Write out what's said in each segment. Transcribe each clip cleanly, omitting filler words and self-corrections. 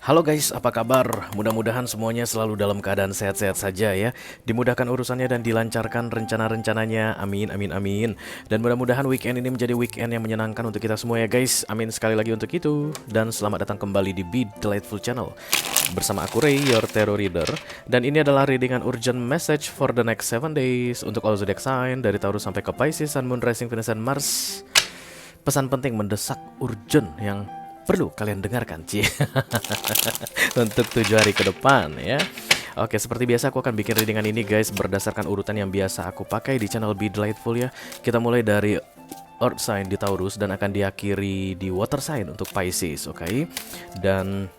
Halo guys, apa kabar? Mudah-mudahan semuanya selalu dalam keadaan sehat-sehat saja ya. Dimudahkan urusannya dan dilancarkan rencana-rencananya. Amin, amin, amin. Dan mudah-mudahan weekend ini menjadi weekend yang menyenangkan untuk kita semua ya guys. Amin sekali lagi untuk itu. Dan selamat datang kembali di Be Delightful Channel. Bersama aku Ray, your tarot reader. Dan ini adalah readingan urgent message for the next 7 days. Untuk all zodiac sign, dari Taurus sampai ke Pisces, Sun, Moon, Rising, Venus, dan Mars. Pesan penting mendesak urgent yang perlu kalian dengarkan untuk 7 hari ke depan ya. Oke, seperti biasa aku akan bikin readingan ini guys berdasarkan urutan yang biasa aku pakai di channel Be Delightful ya. Kita mulai dari Earth sign di Taurus dan akan diakhiri di Water sign untuk Pisces, oke? Dan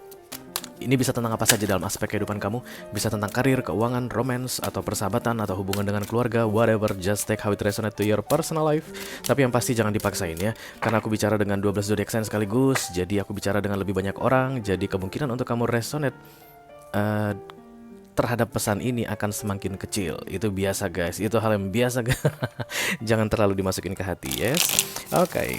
ini bisa tentang apa saja dalam aspek kehidupan kamu. Bisa tentang karir, keuangan, romance, atau persahabatan, atau hubungan dengan keluarga, whatever. Just take how it resonate to your personal life. Tapi yang pasti jangan dipaksain ya. Karena aku bicara dengan 12 zodiac sign sekaligus. Jadi aku bicara dengan lebih banyak orang. Jadi kemungkinan untuk kamu resonate terhadap pesan ini akan semakin kecil. Itu biasa guys. Itu hal yang biasa. Jangan terlalu dimasukin ke hati, yes. Oke.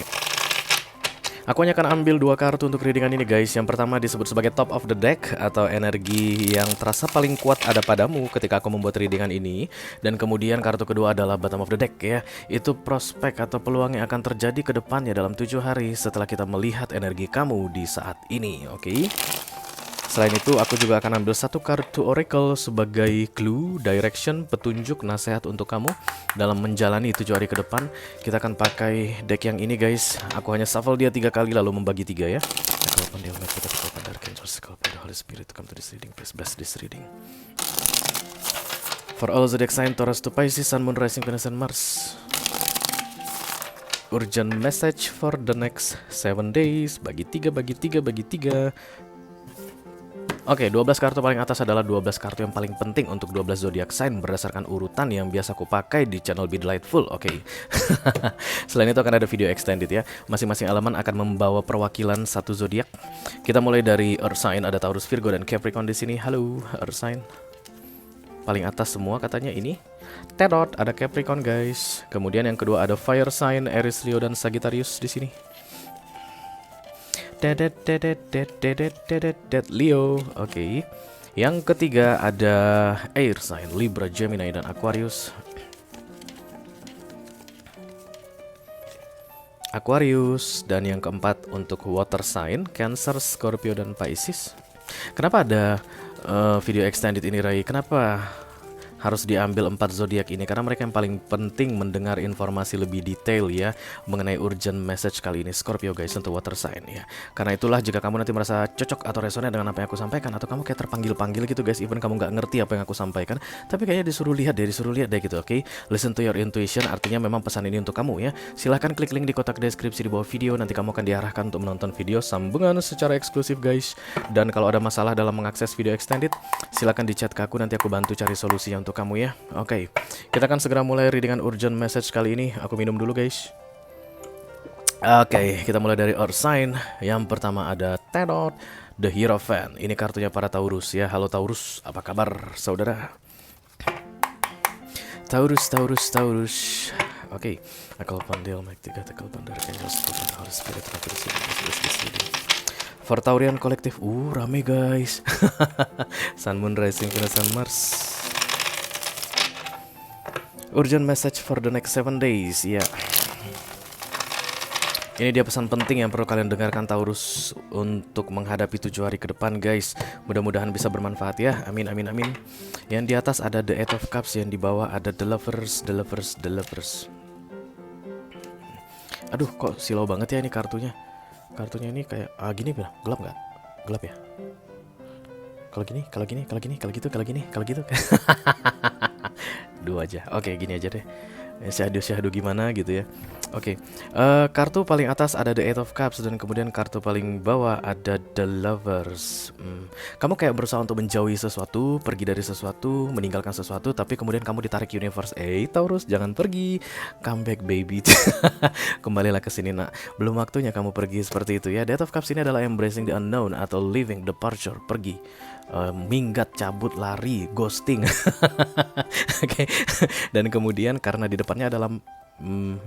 Aku hanya akan ambil 2 kartu untuk readingan ini guys. Yang pertama disebut sebagai top of the deck atau energi yang terasa paling kuat ada padamu ketika aku membuat readingan ini. Dan kemudian kartu kedua adalah bottom of the deck ya. Itu prospek atau peluang yang akan terjadi ke depannya dalam 7 hari setelah kita melihat energi kamu di saat ini, oke? Selain itu, aku juga akan ambil 1 kartu oracle sebagai clue, direction, petunjuk, nasihat untuk kamu dalam menjalani 7 hari ke depan. Kita akan pakai deck yang ini guys. Aku hanya shuffle dia 3 kali lalu membagi 3 ya. For all zodiac sign Taurus to Pisces, Sun, Moon, Rising, Venus, and Mars. Urgent message for the next 7 days. Bagi 3, bagi 3, bagi 3. Oke, 12 kartu paling atas adalah 12 kartu yang paling penting untuk 12 zodiac sign berdasarkan urutan yang biasa aku pakai di channel Be Delightful. Oke. Selain itu akan ada video extended ya. Masing-masing elemen akan membawa perwakilan satu zodiak. Kita mulai dari Earth sign, ada Taurus, Virgo, dan Capricorn di sini. Halo, Earth sign. Paling atas semua katanya ini. Tedot, ada Capricorn guys. Kemudian yang kedua ada Fire sign, Aries, Leo, dan Sagittarius di sini. Leo, oke. Yang ketiga ada Air sign, Libra, Gemini, dan Aquarius. Dan yang keempat untuk Water sign, Cancer, Scorpio, dan Pisces. Kenapa ada video extended ini Ray? Kenapa harus diambil 4 zodiak ini? Karena mereka yang paling penting mendengar informasi lebih detail ya mengenai urgent message kali ini. Scorpio guys untuk water sign ya. Karena itulah jika kamu nanti merasa cocok atau resonate dengan apa yang aku sampaikan, atau kamu kayak terpanggil-panggil gitu guys, even kamu nggak ngerti apa yang aku sampaikan, tapi kayaknya disuruh lihat deh gitu, oke? Listen to your intuition, artinya memang pesan ini untuk kamu ya. Silahkan klik link di kotak deskripsi di bawah video, nanti kamu akan diarahkan untuk menonton video sambungan secara eksklusif guys. Dan kalau ada masalah dalam mengakses video extended, silahkan di chat ke aku, nanti aku bantu cari solusinya untuk kamu ya. Oke, kita akan segera mulai readingan urgent message kali ini. Aku minum dulu guys. Oke, kita mulai dari Earth sign. Yang pertama ada Tedot, The Hierophant. Ini kartunya para Taurus ya. Halo Taurus, apa kabar saudara? Taurus. Oke, Akal Pandil, Mike 3, Takal Pandar, Angels, Holy Spirit, For Taurian kolektif, rame guys. Sun, Moon, Rising, Venus, dan Mars. Urgent message for the next 7 days ya. Ini dia pesan penting yang perlu kalian dengarkan Taurus untuk menghadapi 7 hari ke depan guys. Mudah-mudahan bisa bermanfaat ya. Amin, amin, amin. Yang di atas ada The Eight of Cups, yang di bawah ada The Lovers. Aduh, kok silau banget ya ini kartunya. Kartunya ini kayak gini bilang, gelap nggak? Gelap ya? Kalau gini, kalau gitu. 2 aja. Oke, gini aja deh. Syahdu gimana gitu ya. Oke, kartu paling atas ada The Eight of Cups dan kemudian kartu paling bawah ada The Lovers. Kamu kayak berusaha untuk menjauhi sesuatu, pergi dari sesuatu, meninggalkan sesuatu, tapi kemudian kamu ditarik universe. Taurus, jangan pergi, come back baby. Kembalilah ke sini nak. Belum waktunya kamu pergi seperti itu ya. The Eight of Cups ini adalah embracing the unknown atau leaving, departure, pergi. Minggat, cabut, lari, ghosting. Oke. Dan kemudian karena di depannya adalah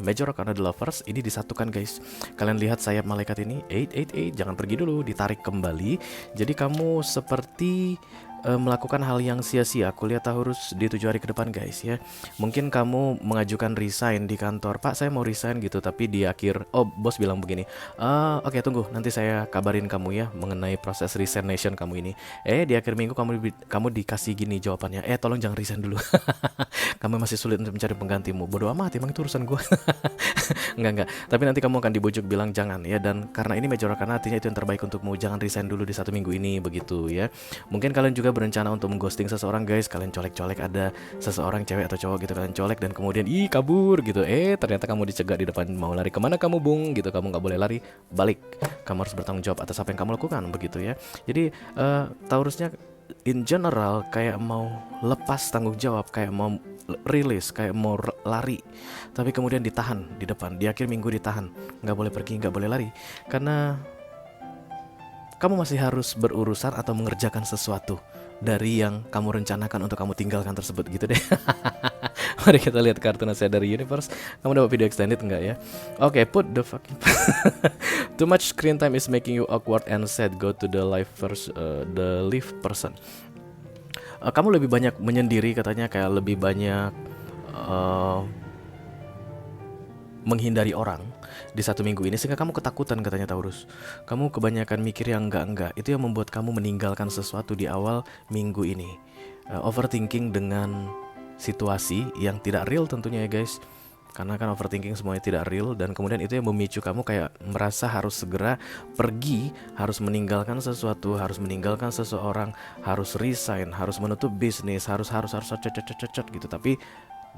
Major karena The Lovers, ini disatukan guys. Kalian lihat sayap malaikat ini, 888, jangan pergi dulu, ditarik kembali. Jadi kamu seperti melakukan hal yang sia-sia. Kuliah Taurus di 7 hari ke depan guys ya. Mungkin kamu mengajukan resign di kantor, Pak saya mau resign gitu, tapi di akhir, bos bilang begini, oke, tunggu, nanti saya kabarin kamu ya mengenai proses resignation kamu ini. Di akhir minggu kamu dikasih gini jawabannya, tolong jangan resign dulu. Kamu masih sulit untuk mencari penggantimu. Bodoh amat, emang itu urusan gue. Enggak. Tapi nanti kamu akan dibujuk bilang jangan ya. Dan karena ini major karena artinya itu yang terbaik untukmu. Jangan resign dulu di 1 minggu ini, begitu ya. Mungkin kalian juga berencana untuk mengghosting seseorang guys. Kalian colek-colek ada seseorang cewek atau cowok gitu, kalian colek dan kemudian kabur gitu. Ternyata kamu dicegat di depan. Mau lari kemana kamu bung gitu. Kamu gak boleh lari, balik. Kamu harus bertanggung jawab atas apa yang kamu lakukan, begitu ya. Jadi Taurusnya in general kayak mau lepas tanggung jawab, kayak mau rilis, kayak mau lari, tapi kemudian ditahan di depan. Di akhir minggu ditahan, nggak boleh pergi, nggak boleh lari, karena kamu masih harus berurusan atau mengerjakan sesuatu dari yang kamu rencanakan untuk kamu tinggalkan tersebut, gitu deh. Mari kita lihat kartu nasihat dari universe. Kamu dapat video extended enggak ya? Oke, put the fucking too much screen time is making you awkward and sad. Go to the live person. Kamu lebih banyak menyendiri katanya, kayak lebih banyak menghindari orang di 1 minggu ini, sehingga kamu ketakutan katanya Taurus. Kamu kebanyakan mikir yang enggak. Itu yang membuat kamu meninggalkan sesuatu di awal minggu ini. Overthinking dengan situasi yang tidak real tentunya ya guys. Karena kan overthinking semuanya tidak real, dan kemudian itu yang memicu kamu kayak merasa harus segera pergi, harus meninggalkan sesuatu, harus meninggalkan seseorang, harus resign, harus menutup bisnis, harus cocot gitu. Tapi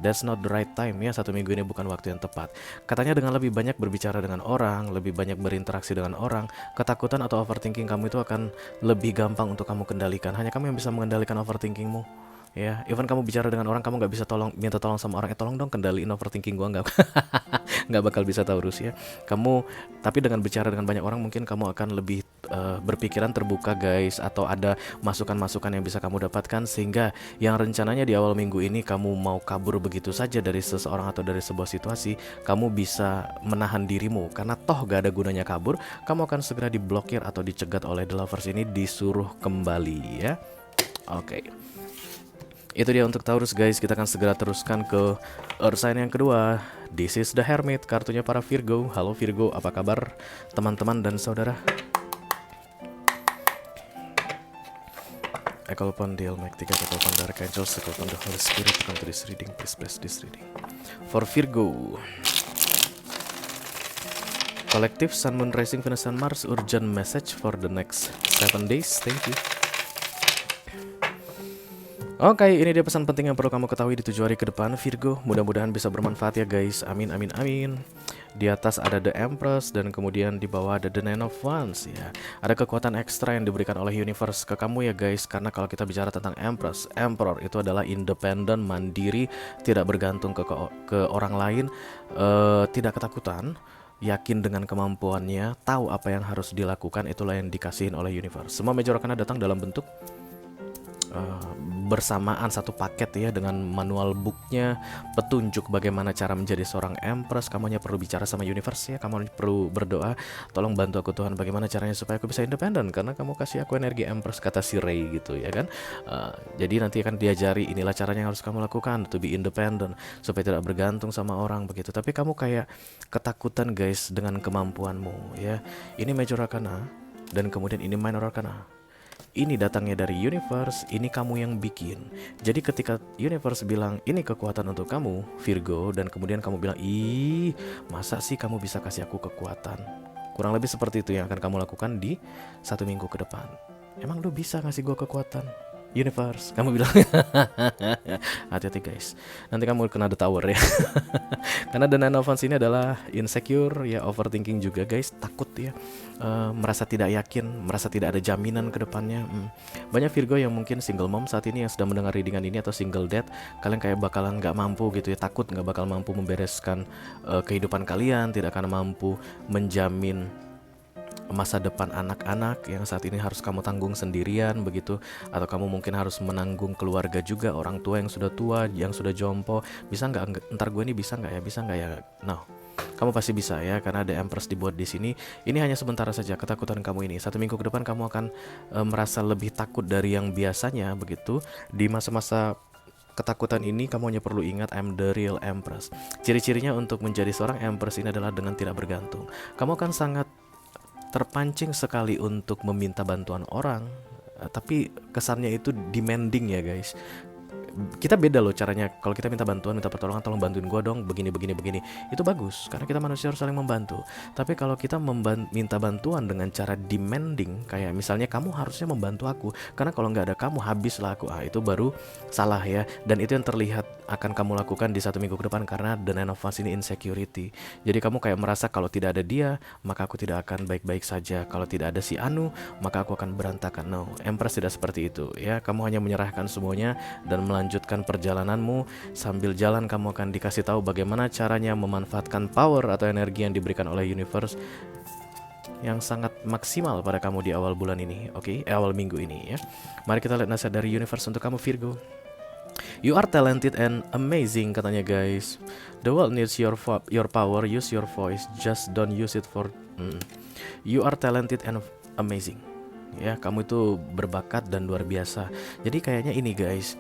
that's not the right time ya. 1 minggu ini bukan waktu yang tepat. Katanya dengan lebih banyak berbicara dengan orang, lebih banyak berinteraksi dengan orang, ketakutan atau overthinking kamu itu akan lebih gampang untuk kamu kendalikan. Hanya kamu yang bisa mengendalikan overthinkingmu. Ya, even kamu bicara dengan orang, kamu nggak bisa minta tolong sama orang, tolong dong kendaliin overthinking gua, nggak bakal bisa Taurus ya. Tapi dengan bicara dengan banyak orang, mungkin kamu akan lebih berpikiran terbuka guys, atau ada masukan-masukan yang bisa kamu dapatkan, sehingga yang rencananya di awal minggu ini kamu mau kabur begitu saja dari seseorang atau dari sebuah situasi, kamu bisa menahan dirimu, karena toh gak ada gunanya kabur. Kamu akan segera diblokir atau dicegat oleh The Lovers ini, disuruh kembali ya. Oke. Itu dia untuk Taurus guys. Kita akan segera teruskan ke Earth sign yang kedua. This is the Hermit, kartunya para Virgo. Halo Virgo, apa kabar teman-teman dan saudara? I call upon the Almighty God, I call upon the Archangels, I call upon the Holy Spirit to come to this reading. Please bless this reading for Virgo. Collective Sun, Moon, Rising, Venus, and Mars. Urgent message for the next 7 days. Thank you. Oke, ini dia pesan penting yang perlu kamu ketahui di 7 hari ke depan Virgo. Mudah-mudahan bisa bermanfaat ya guys. Amin. Di atas ada The Empress dan kemudian di bawah ada The Nine of Wands ya. Ada kekuatan ekstra yang diberikan oleh universe ke kamu ya guys. Karena kalau kita bicara tentang Empress, Emperor itu adalah independen, mandiri, tidak bergantung ke orang lain, tidak ketakutan, yakin dengan kemampuannya, tahu apa yang harus dilakukan. Itulah yang dikasihin oleh universe. Semua major akan datang dalam bentuk bersamaan, satu paket ya, dengan manual booknya, petunjuk bagaimana cara menjadi seorang empress. Kamu hanya perlu bicara sama universe ya, kamu perlu berdoa, tolong bantu aku Tuhan, bagaimana caranya supaya aku bisa independen, karena kamu kasih aku energi empress, kata si Ray gitu ya kan. Jadi nanti akan diajari, inilah caranya yang harus kamu lakukan to be independent, supaya tidak bergantung sama orang begitu. Tapi kamu kayak ketakutan guys dengan kemampuanmu ya. Ini major arcana dan kemudian ini minor arcana. Ini datangnya dari universe, ini kamu yang bikin. Jadi ketika universe bilang ini kekuatan untuk kamu Virgo, dan kemudian kamu bilang, ih masa sih kamu bisa kasih aku kekuatan, kurang lebih seperti itu yang akan kamu lakukan di 1 minggu ke depan. Emang lu bisa ngasih gue kekuatan? Universe, kamu bilang hati-hati guys, nanti kamu kena the tower ya. Karena The Nine of Wands ini adalah insecure ya, overthinking juga guys, takut ya, merasa tidak yakin, merasa tidak ada jaminan ke depannya. Banyak Virgo yang mungkin single mom saat ini yang sedang mendengar readingan ini, atau single dad, kalian kayak bakalan nggak mampu gitu ya, takut nggak bakal mampu membereskan kehidupan kalian, tidak akan mampu menjamin masa depan anak-anak yang saat ini harus kamu tanggung sendirian begitu, atau kamu mungkin harus menanggung keluarga juga, orang tua yang sudah tua, yang sudah jompo. Bisa nggak ntar gue ini bisa nggak ya, bisa nggak ya? No, kamu pasti bisa ya, karena ada Empress dibuat di sini. Ini hanya sementara saja ketakutan kamu ini. 1 minggu ke depan kamu akan merasa lebih takut dari yang biasanya begitu. Di masa-masa ketakutan ini kamu hanya perlu ingat, I'm the real Empress. Ciri-cirinya untuk menjadi seorang Empress ini adalah dengan tidak bergantung. Kamu akan sangat terpancing sekali untuk meminta bantuan orang, tapi kesannya itu demanding ya guys. Kita beda loh caranya. Kalau kita minta bantuan, minta pertolongan, tolong bantuin gue dong, begini begini begini, itu bagus karena kita manusia harus saling membantu. Tapi kalau kita minta bantuan dengan cara demanding, kayak misalnya kamu harusnya membantu aku karena kalau nggak ada kamu habislah aku, itu baru salah ya. Dan itu yang terlihat akan kamu lakukan di 1 minggu ke depan, karena The Nine of Wands ini insecurity. Jadi kamu kayak merasa kalau tidak ada dia maka aku tidak akan baik-baik saja, kalau tidak ada si Anu maka aku akan berantakan. No, Empress tidak seperti itu ya. Kamu hanya menyerahkan semuanya dan melanjutkan perjalananmu. Sambil jalan kamu akan dikasih tahu bagaimana caranya memanfaatkan power atau energi yang diberikan oleh universe yang sangat maksimal pada kamu di awal bulan ini, oke? Awal minggu ini ya. Mari kita lihat nasihat dari universe untuk kamu Virgo. You are talented and amazing katanya guys. The world needs your power, use your voice, just don't use it for You are talented and amazing. Ya, kamu itu berbakat dan luar biasa. Jadi kayaknya ini guys,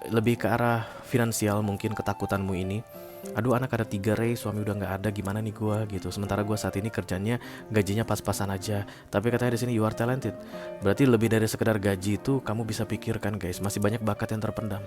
lebih ke arah finansial mungkin ketakutanmu ini. Aduh, anak ada 3 Rey, suami udah nggak ada, gimana nih gua gitu. Sementara gua saat ini kerjanya gajinya pas-pasan aja. Tapi katanya di sini you are talented. Berarti lebih dari sekedar gaji itu kamu bisa pikirkan guys, masih banyak bakat yang terpendam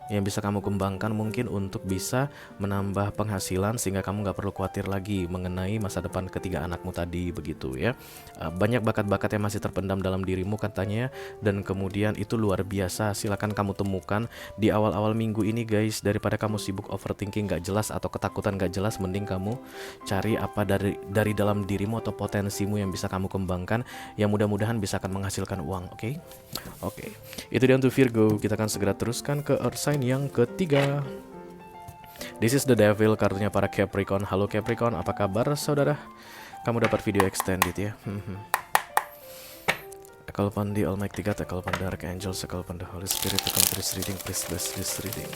yang bisa kamu kembangkan mungkin untuk bisa menambah penghasilan sehingga kamu nggak perlu khawatir lagi mengenai masa depan ketiga anakmu tadi begitu ya. Banyak bakat-bakat yang masih terpendam dalam dirimu katanya, dan kemudian itu luar biasa. Silakan kamu temukan di awal-awal minggu ini guys. Daripada kamu sibuk overthinking gak jelas atau ketakutan gak jelas, mending kamu cari apa dari dalam dirimu atau potensimu yang bisa kamu kembangkan, yang mudah-mudahan bisa akan menghasilkan uang. Oke. Itu dia untuk Virgo. Kita akan segera teruskan ke Earth sign yang ketiga. This is the Devil, kartunya para Capricorn. Halo Capricorn, apa kabar saudara? Kamu dapat video extended ya. I call upon the Almighty God, I call upon the Archangels, I call upon the Holy Spirit to come to this reading. Please bless this reading.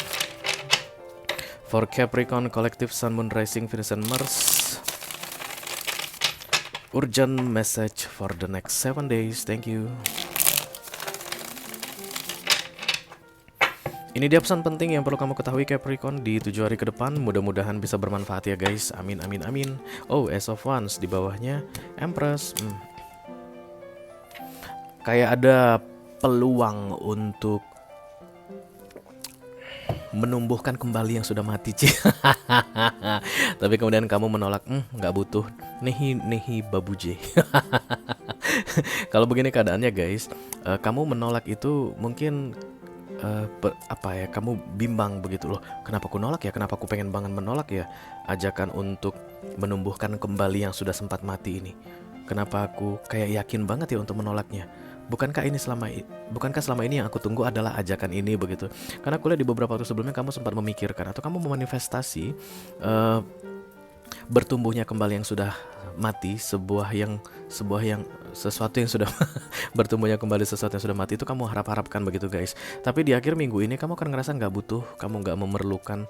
For Capricorn Collective, Sun, Moon, Rising, Venus, and Mars. Urgent message for the next 7 days. Thank you. Ini dia pesan penting yang perlu kamu ketahui Capricorn di 7 hari ke depan. Mudah-mudahan bisa bermanfaat ya guys. Amin amin amin. Oh, Ace of Wands di bawahnya Empress. Kayak ada peluang untuk menumbuhkan kembali yang sudah mati Ci. Tapi kemudian kamu menolak, nggak butuh nehi babuje. Kalau begini keadaannya guys, kamu menolak itu mungkin kamu bimbang begitu loh. Kenapa aku nolak ya? Kenapa aku pengen banget menolak ya ajakan untuk menumbuhkan kembali yang sudah sempat mati ini? Kenapa aku kayak yakin banget ya untuk menolaknya? Bukankah selama ini yang aku tunggu adalah ajakan ini begitu? Karena aku lihat di beberapa waktu sebelumnya kamu sempat memikirkan atau kamu memanifestasi bertumbuhnya kembali yang sudah mati, sesuatu yang sudah bertumbuhnya kembali sesuatu yang sudah mati itu kamu harapkan begitu guys. Tapi di akhir minggu ini kamu akan ngerasa nggak butuh, kamu nggak memerlukan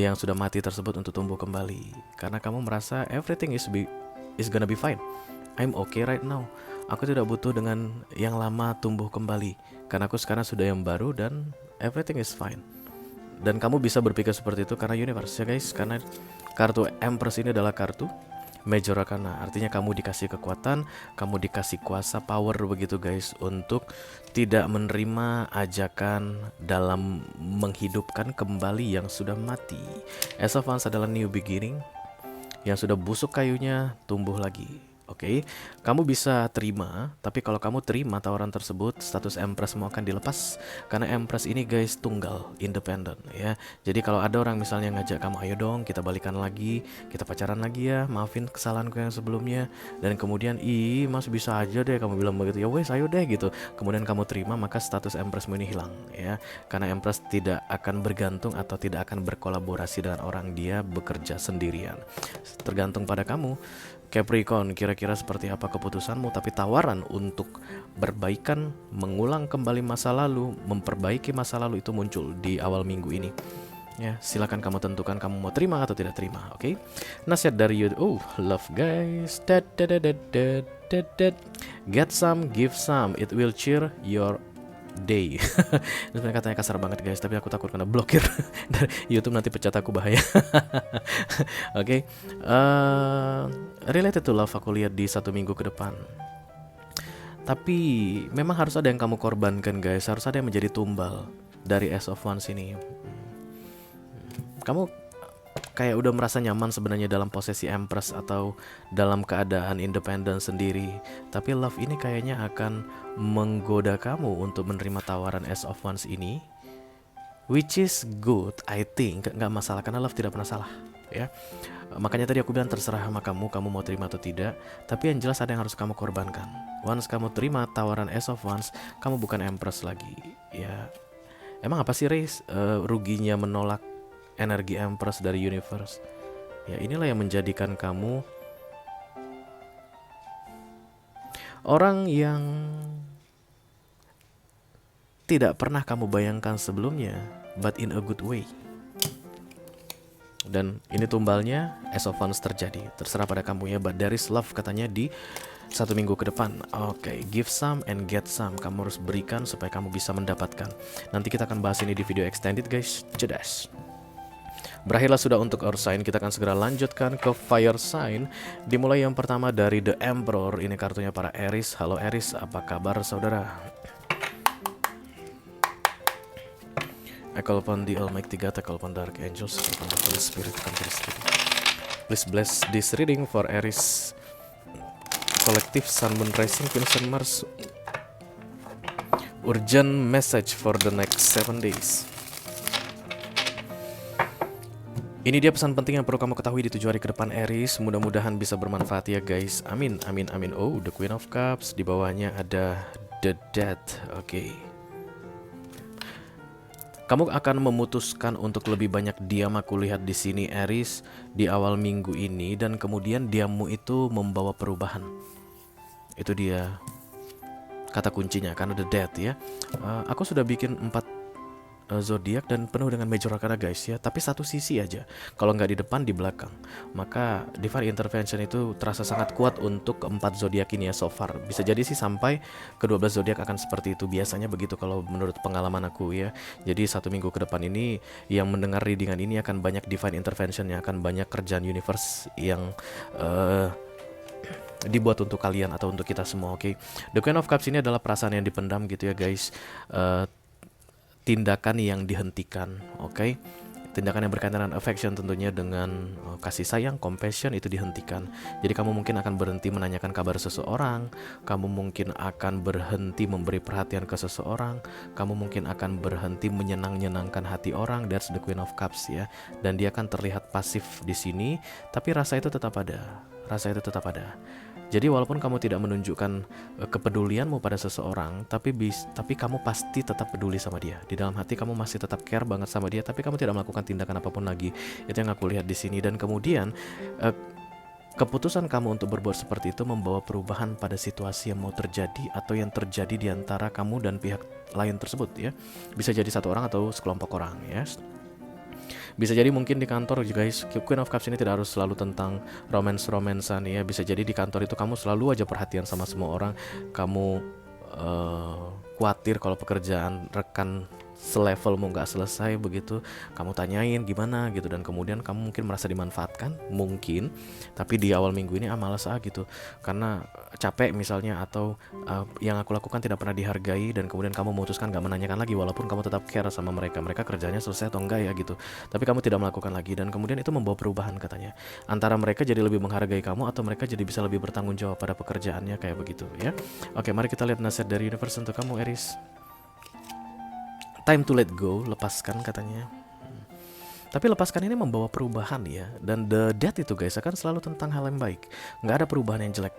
yang sudah mati tersebut untuk tumbuh kembali, karena kamu merasa everything is gonna be fine. I'm okay right now. Aku tidak butuh dengan yang lama tumbuh kembali, karena aku sekarang sudah yang baru dan everything is fine. Dan kamu bisa berpikir seperti itu karena universe ya guys. Karena kartu Empress ini adalah kartu Major Arcana. Artinya kamu dikasih kekuatan, kamu dikasih kuasa, power begitu guys, untuk tidak menerima ajakan dalam menghidupkan kembali yang sudah mati. Ace of Wands adalah new beginning. Yang sudah busuk kayunya tumbuh lagi. Oke, kamu bisa terima, tapi kalau kamu terima tawaran tersebut, status Empressmu akan dilepas karena Empress ini guys tunggal, independen ya. Jadi kalau ada orang misalnya ngajak kamu, ayo dong kita balikan lagi, kita pacaran lagi ya, maafin kesalahanku yang sebelumnya, dan kemudian ih mas bisa aja deh kamu bilang begitu, ya wes ayo deh gitu. Kemudian kamu terima, maka status Empressmu ini hilang ya, karena Empress tidak akan bergantung atau tidak akan berkolaborasi dengan orang, dia bekerja sendirian. Tergantung pada kamu. Capricorn, kira-kira seperti apa keputusanmu? Tapi tawaran untuk berbaikan, mengulang kembali masa lalu, memperbaiki masa lalu itu muncul di awal minggu ini. Ya, silakan kamu tentukan kamu mau terima atau tidak terima, oke? Nasihat dari you, love guys. Get some, give some, it will cheer your day. Ini sebenarnya katanya kasar banget guys, tapi aku takut kena blokir dari YouTube, nanti pecat aku, bahaya. Oke, related to love aku lihat di 1 minggu ke depan. Tapi memang harus ada yang kamu korbankan guys, harus ada yang menjadi tumbal dari Ace of Wands ini. Kamu kayak udah merasa nyaman sebenarnya dalam posesi Empress atau dalam keadaan independen sendiri, tapi love ini kayaknya akan menggoda kamu untuk menerima tawaran Ace of Wands ini, which is good, I think. Nggak masalah karena love tidak pernah salah ya. Makanya tadi aku bilang terserah sama kamu mau terima atau tidak, tapi yang jelas ada yang harus kamu korbankan. Once kamu terima tawaran Ace of Wands, kamu bukan Empress lagi ya. Emang apa sih Reis ruginya menolak energi Empress dari universe? Ya inilah yang menjadikan kamu orang yang tidak pernah kamu bayangkan sebelumnya, but in a good way. Dan ini tumbalnya Ace of Wands terjadi. Terserah pada kamu ya, but there is love katanya di 1 minggu ke depan. Oke, give some and get some. Kamu harus berikan supaya kamu bisa mendapatkan. Nanti kita akan bahas ini di video extended guys. Cedas. Berakhirlah sudah untuk Earth Sign, kita akan segera lanjutkan ke Fire Sign. Dimulai yang pertama dari The Emperor, ini kartunya para Aries. Halo Aries, apa kabar saudara? I call upon the Almighty God, I call upon Dark Angels, I call upon the Holy Spirit, come to this reading. Please bless this reading for Aries Collective, Sun, Moon, Rising, Venus, and Mars. Urgent message for the next 7 days. Ini dia pesan penting yang perlu kamu ketahui di 7 hari ke depan Aries. Mudah-mudahan bisa bermanfaat ya guys. Amin, amin, amin. Oh, the Queen of Cups. Di bawahnya ada the Death. Oke. Kamu akan memutuskan untuk lebih banyak diam, aku lihat di sini Aries di awal minggu ini, dan kemudian diammu itu membawa perubahan. Itu dia kata kuncinya, karena the Death ya. Aku sudah bikin 4 zodiak dan penuh dengan major arcana guys ya, tapi satu sisi aja, kalau nggak di depan di belakang, maka divine intervention itu terasa sangat kuat untuk 4 zodiak ini ya so far. Bisa jadi sih sampai ke 12 zodiak akan seperti itu, biasanya begitu kalau menurut pengalaman aku ya. Jadi 1 minggu ke depan ini yang mendengar readingan ini akan banyak divine intervention, yang akan banyak kerjaan universe yang dibuat untuk kalian atau untuk kita semua. Oke. The Queen of Cups ini adalah perasaan yang dipendam gitu ya guys. Tindakan yang dihentikan, oke? Tindakan yang berkaitan dengan affection tentunya, dengan kasih sayang, compassion itu dihentikan. Jadi kamu mungkin akan berhenti menanyakan kabar seseorang, kamu mungkin akan berhenti memberi perhatian ke seseorang, kamu mungkin akan berhenti menyenangkan hati orang. That's the Queen of Cups ya. Dan dia akan terlihat pasif di sini, tapi rasa itu tetap ada. Rasa itu tetap ada. Jadi walaupun kamu tidak menunjukkan kepedulianmu pada seseorang, tapi kamu pasti tetap peduli sama dia. Di dalam hati kamu masih tetap care banget sama dia, tapi kamu tidak melakukan tindakan apapun lagi. Itu yang aku lihat di sini. Dan kemudian keputusan kamu untuk berbuat seperti itu membawa perubahan pada situasi yang mau terjadi atau yang terjadi di antara kamu dan pihak lain tersebut ya. Bisa jadi satu orang atau sekelompok orang ya. Bisa jadi mungkin di kantor guys, Queen of Cups ini tidak harus selalu tentang romance-romansan ya. Bisa jadi di kantor itu kamu selalu aja perhatian sama semua orang. Kamu khawatir kalau pekerjaan rekan selevelmu nggak selesai begitu, kamu tanyain gimana gitu, dan kemudian kamu mungkin merasa dimanfaatkan mungkin, tapi di awal minggu ini malas gitu, karena capek misalnya, atau yang aku lakukan tidak pernah dihargai, dan kemudian kamu memutuskan gak menanyakan lagi walaupun kamu tetap care sama mereka kerjanya selesai atau enggak ya gitu, tapi kamu tidak melakukan lagi, dan kemudian itu membawa perubahan katanya, antara mereka jadi lebih menghargai kamu atau mereka jadi bisa lebih bertanggung jawab pada pekerjaannya kayak begitu ya. Oke, mari kita lihat nasihat dari universe untuk kamu Aries. Time to let go, lepaskan katanya. Tapi lepaskan ini membawa perubahan ya. Dan the death itu guys akan selalu tentang hal yang baik. Nggak ada perubahan yang jelek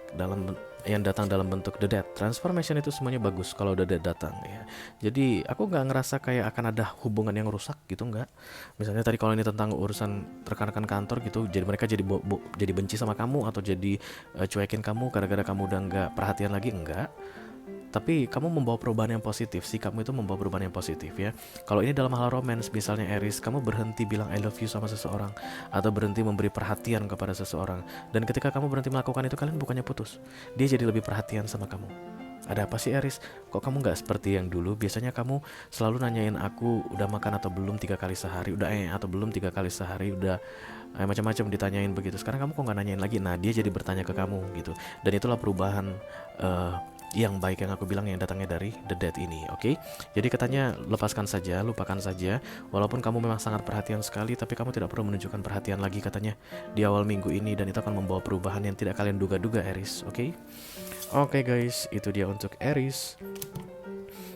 yang datang dalam bentuk the death. Transformation itu semuanya bagus kalau udah death datang ya. Jadi aku nggak ngerasa kayak akan ada hubungan yang rusak gitu, nggak. Misalnya tadi kalau ini tentang urusan rekan-rekan kantor gitu, jadi mereka jadi benci sama kamu, atau jadi cuekin kamu gara-gara kamu udah nggak perhatian lagi, enggak. Tapi kamu membawa perubahan yang positif, sikapmu itu membawa perubahan yang positif ya. Kalau ini dalam hal romance misalnya Aries, kamu berhenti bilang I love you sama seseorang, atau berhenti memberi perhatian kepada seseorang, dan ketika kamu berhenti melakukan itu, kalian bukannya putus, dia jadi lebih perhatian sama kamu. Ada apa sih Aries? Kok kamu gak seperti yang dulu? Biasanya kamu selalu nanyain aku udah makan atau belum 3 kali sehari, udah atau belum 3 kali sehari, udah macam-macam ditanyain begitu. Sekarang kamu kok gak nanyain lagi? Nah dia jadi bertanya ke kamu gitu. Dan itulah perubahan yang baik yang aku bilang yang datangnya dari the death ini, oke? Jadi katanya lepaskan saja, lupakan saja. Walaupun kamu memang sangat perhatian sekali, tapi kamu tidak perlu menunjukkan perhatian lagi katanya di awal minggu ini, dan itu akan membawa perubahan yang tidak kalian duga-duga Aries, oke? Oke guys, itu dia untuk Aries.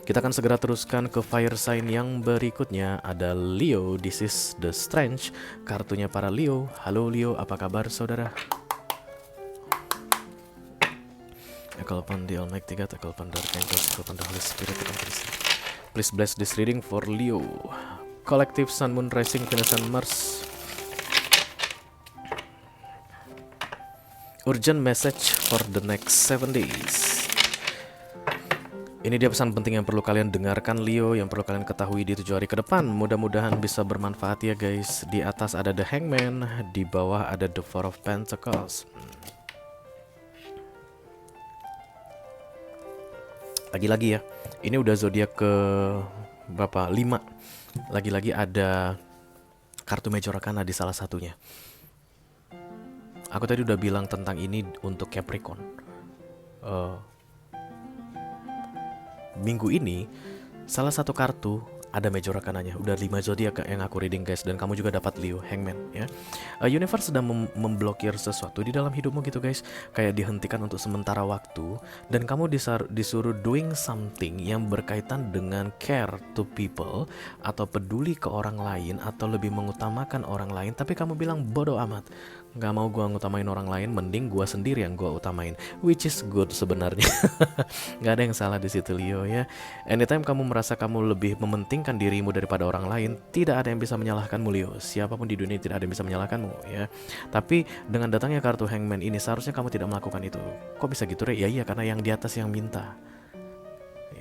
Kita akan segera teruskan ke fire sign yang berikutnya. Ada Leo, this is the Strange, kartunya para Leo. Halo Leo, apa kabar saudara? Call upon the Almighty God, call upon the Archangels, call upon the Holy Spirit. Please bless this reading for Leo. Collective Sun, Moon, Rising, Venus, and Mars. Urgent message for the next 7 days. Ini dia pesan penting yang perlu kalian dengarkan Leo, yang perlu kalian ketahui di 7 hari ke depan. Mudah-mudahan bisa bermanfaat ya guys. Di atas ada the Hangman, di bawah ada the Four of Pentacles. Lagi-lagi ya, ini udah zodiak ke berapa? 5. Lagi-lagi ada kartu Major Arcana di salah satunya. Aku tadi udah bilang tentang ini untuk Capricorn. Minggu ini salah satu kartu ada Major Arcananya. Udah 5 zodiak yang aku reading guys, dan kamu juga dapat Leo, Hangman ya. Universe sedang memblokir sesuatu di dalam hidupmu gitu guys, kayak dihentikan untuk sementara waktu, dan kamu disuruh doing something yang berkaitan dengan care to people, atau peduli ke orang lain, atau lebih mengutamakan orang lain, tapi kamu bilang bodoh amat, nggak mau gua ngutamain orang lain, mending gua sendiri yang gua utamain, which is good sebenarnya. Nggak ada yang salah di situ Leo ya. Anytime kamu merasa kamu lebih mementingkan dirimu daripada orang lain, tidak ada yang bisa menyalahkanmu Leo. Siapapun di dunia tidak ada yang bisa menyalahkanmu ya. Tapi dengan datangnya kartu Hangman ini, seharusnya kamu tidak melakukan itu. Kok bisa gitu Re? Ya iya, karena yang di atas yang minta.